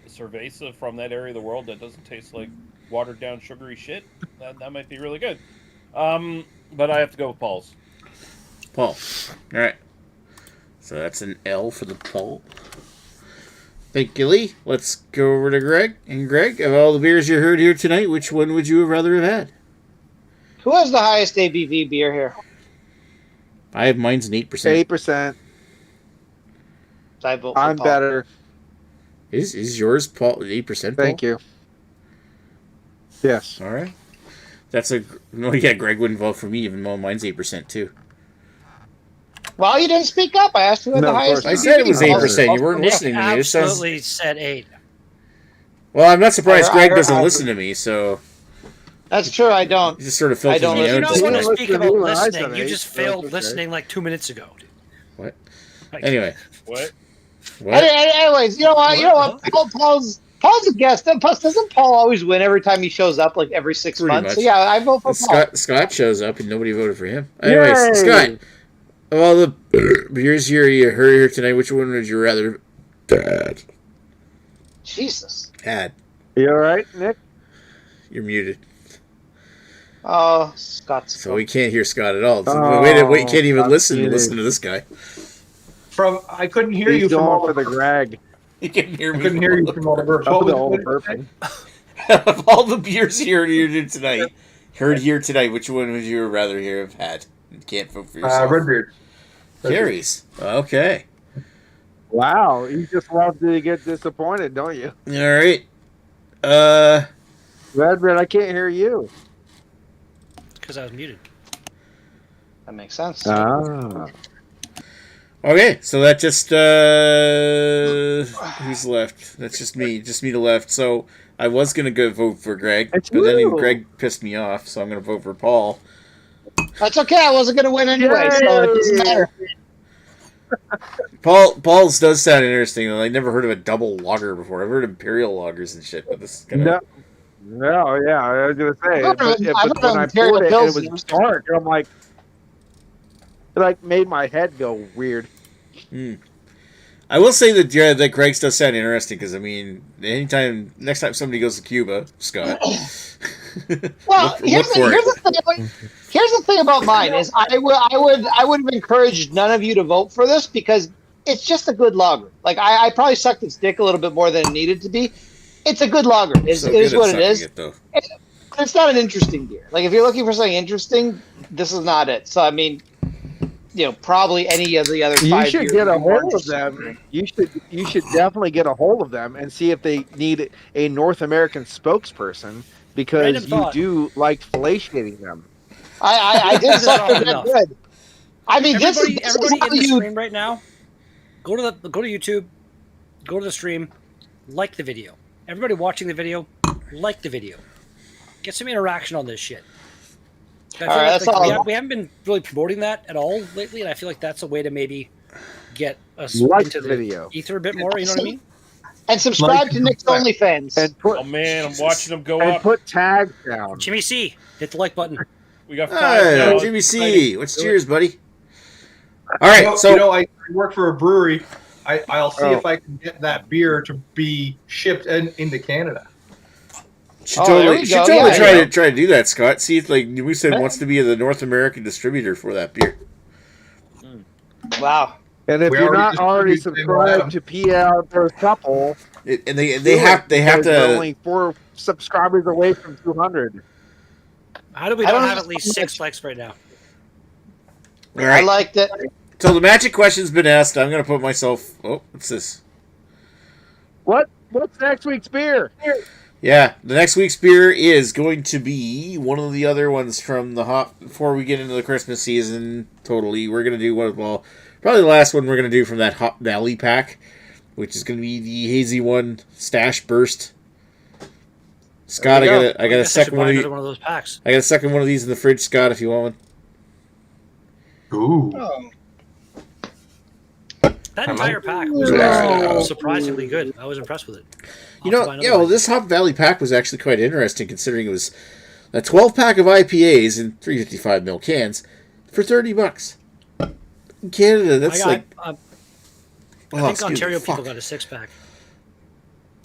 cerveza from that area of the world that doesn't taste like watered-down sugary shit. That might be really good. But I have to go with Paul's. Paul. All right. So that's an L for the Paul. Thank you, Lee. Let's go over to Greg. And Greg, of all the beers you heard here tonight, which one would you have rather have had? Who has the highest ABV beer here? I have mine's an 8%. 8%. I vote for I'm Paul. better. Is yours, Paul, 8%? Paul? Thank you. Yes. All right. No, yeah, Greg wouldn't vote for me, even though mine's 8% too. Well, you didn't speak up. I asked who had No, the of highest. course I said it was ABV. 8%. You weren't Nick listening to me. It sounds... absolutely said 8. Well, I'm not surprised I- Greg I- doesn't I- listen to me, so That's true. I don't. he just sort of I filters don't me listen out. You at don't this want to point. speak Listen to about me when I listening. said You eight, just so failed it's okay. listening like 2 minutes ago. Dude. What? Like, Anyway, What? what? Anyways, you know what? You know what? Paul's a guest, and plus, doesn't Paul always win every time he shows up, like every 6 Pretty months? So much. yeah, I vote for Paul. Scott shows up and nobody voted for him. Anyways, Yay! Scott, of all the beers you heard here tonight, which one would you rather Jesus. had? You all right, Nick? You're muted, Oh, Scott's. so we can't hear Scott at all. So Oh, wait, you can't even Scott's listen muted. to this guy. I couldn't hear He's you from going all for the Greg. You can hear I me. couldn't hear you from all the verse. Oh, What the was- old what did burping. Of all the beers here tonight, which one would you rather have had? You can't vote for yourself. Redbeard. Carries. Okay. Wow, you just love to get disappointed, don't you? All right. Redbeard, I can't hear you. because I was muted. That makes sense. Ah. Okay, so that just who's left? That's just me to left. So I was gonna go vote for Greg, It's but then you. Greg pissed me off, so I'm gonna vote for Paul. That's okay. I wasn't going to win anyway, so it doesn't matter. Paul's does sound interesting. I never heard of a double lager before. I've heard imperial lagers and shit, but this is gonna. No, yeah, I was gonna say. I've heard of When I Imperial poured it, and it Pilsner. was dark. I'm like, it like made my head go weird. I will say that that Greg's does sound interesting because I mean, next time somebody goes to Cuba, Scott. Well, here's look for the thing about mine is I would have encouraged none of you to vote for this because it's just a good lager. Like I probably sucked its dick a little bit more than it needed to be. It's a good lager. It is what it is. It's not an interesting beer. Like if you're looking for something interesting, this is not it. So I mean, probably any of the other You five. should beers get a would be more hold of interesting. them. You should definitely get a hold of them and see if they need a North American spokesperson because Random you thought. do like fellatiating them. I did This is suck often it enough. good. I mean, Everybody this is in how the you. stream right now, go to YouTube, go to the stream, like the video. Everybody watching the video, like the video. Get some interaction on this shit. I feel right, that's all. we haven't been really promoting that at all lately, and I feel like that's a way to maybe get us Like into the the video. ether a bit more. You know what I mean? And subscribe to Nick's OnlyFans. And put Oh man, I'm watching them go and up. put tags down. Jimmy C, hit the like button. We got 5 Hey, now. Jimmy It's C. What's cheers, buddy? All right, I work for a brewery. I'll see if I can get that beer to be shipped into Canada. Should Oh, totally, there you should go. totally Yeah, try to do that, Scott. See if we said wants to be the North American distributor for that beer. Wow. And if We you're already not already distributed subscribed to PL First Couple, And they do have it, they have because you're to. only 4 subscribers away from 200. How do we I not don't have know at least how 6 much- likes right now? All I right. liked it. So the magic question's been asked. I'm gonna put myself. Oh, what's this? What's next week's beer? Yeah, the next week's beer is going to be one of the other ones from the hop. Before we get into the Christmas season, totally, we're gonna do one. Well, probably the last one we're gonna do from that Hop Valley pack, which is gonna be the hazy one, Stash Burst. Scott, There you I got a guess I should second buy one of another one of those packs. I got a second one of these in the fridge, Scott. If you want one. Ooh. Oh. That entire pack was No. surprisingly good. I was impressed with it. You I'll have to know, buy another yeah. Well, one. this Hop Valley pack was actually quite interesting, considering it was a 12-pack of IPAs in 355 ml cans for $30. In Canada, that's I like think excuse me, Ontario fuck. people got a 6-pack.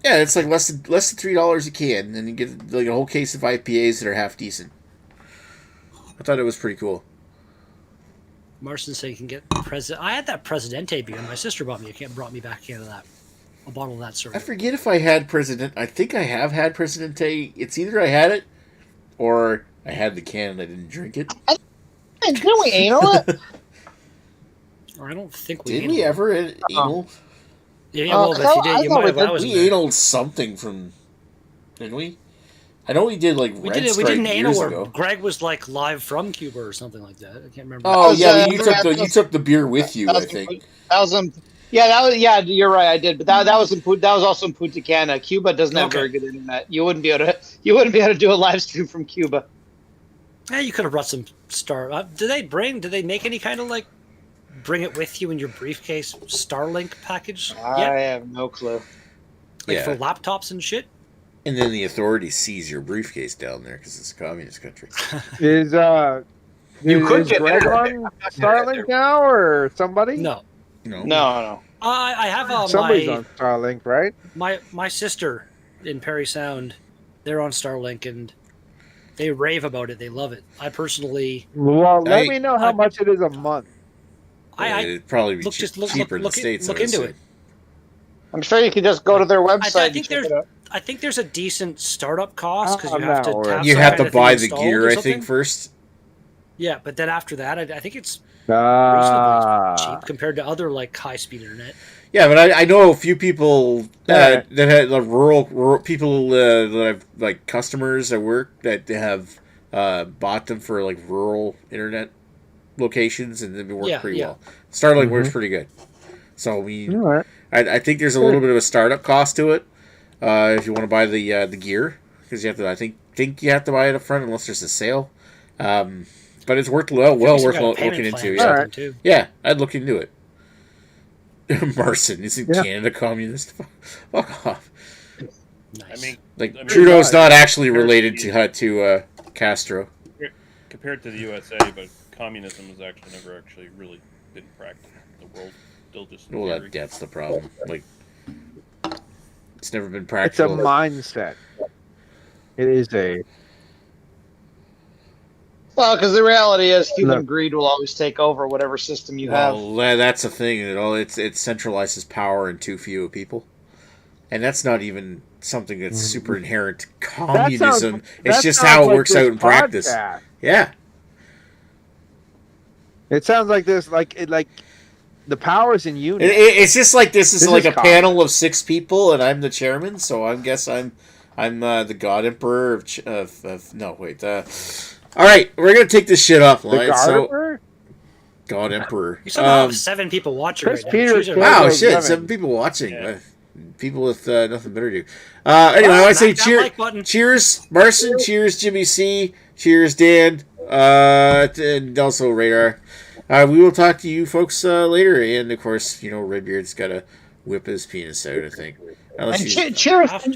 Yeah, it's like less than $3 a can, and you get like a whole case of IPAs that are half decent. I thought it was pretty cool. Marston said you can get President. I had that Presidente beer. My sister brought me back into that. A bottle of that sort. I forget if I had President. I think I have had Presidente. It's either I had it or I had the can and I didn't drink it. Hey, didn't we anal it? Or I don't think we. Did anal we it. ever anal? Yeah, well, if you I did, you thought might we have. When I did. was in We there. analed something from. Didn't we? I know we did like We Red did it. We Stripe did an years anal where ago. Greg was like live from Cuba or something like that. I can't remember. Oh was, yeah, uh, you took the beer with you. I think. That was Yeah, that was yeah. You're right. I did, but that was that was also in Punta Cana. Cuba doesn't have Okay. very good internet. You wouldn't be able to do a live stream from Cuba. Yeah, you could have brought some did they make any kind of like bring it with you in your briefcase Starlink package I yet? have no clue. Like Yeah. for laptops and shit? And then the authorities seize your briefcase down there because it's a communist country. Is You could is get Greg internet. on Starlink now or somebody? No. No. I have Somebody's on Starlink, right? my sister in Perry Sound, they're on Starlink and they rave about it. They love it. I personally Well, let I- me know how much it is a month. It'd probably be look cheaper in the States. look I would into say. it. I'm sure you can just go to their website. I and think check there's it out. I think there's a decent startup cost because you I'm have to not have worried. You some have kind to of thing buy the installed gear, or I something. think, first. Yeah, but then after that, I think it's reasonably cheap Ah, compared to other like high speed internet. Yeah, but I know a few people Yeah. that had rural people that have like customers at work that have bought them for like rural internet locations and they've been working Yeah, pretty yeah. well. Starlink works Mhm. pretty good. So we, all right. I think there's a little bit of a startup cost to it if you want to buy the gear because you have to. I think you have to buy it up front unless there's a sale. But it's worth well Maybe some worth kind of payment looking plan into. or Yeah, All something, too. yeah, I'd look into it. Marson, isn't Yeah. Canada communist? Fuck off. Nice. I mean, Like I mean, Trudeau's not actually compared related to to Castro. compared to the USA, but communism has actually never actually really been practiced in the world. Still just in Well, theory. that's the problem. Like, it's never been It's a practical. mindset. It is a Well, because the reality is, human Look. greed will always take over whatever system you have. Well, that's the thing. It centralizes power in too few people, and that's not even something that's super inherent to communism. It's that just sounds how it like works this out in practice. podcast. Yeah. It sounds like this, like the powers in unity. It's just like this is This like is a panel of 6 people, and I'm the chairman. So I guess I'm the God Emperor of no wait. All right, we're gonna take this shit the offline. So Gardener? God Emperor. You somehow have 7 people watching Chris right now. Peters Jesus. killed Wow, those shit! women. 7 people watching. Yeah. People with nothing better to do. Anyway, I say Smack that like button. cheers, Marson. Cheers, Jimmy C. Cheers, Dan. And also Radar. We will talk to you folks later. And of course, Redbeard's got to whip his penis out, I think. Unless And he's- cheers,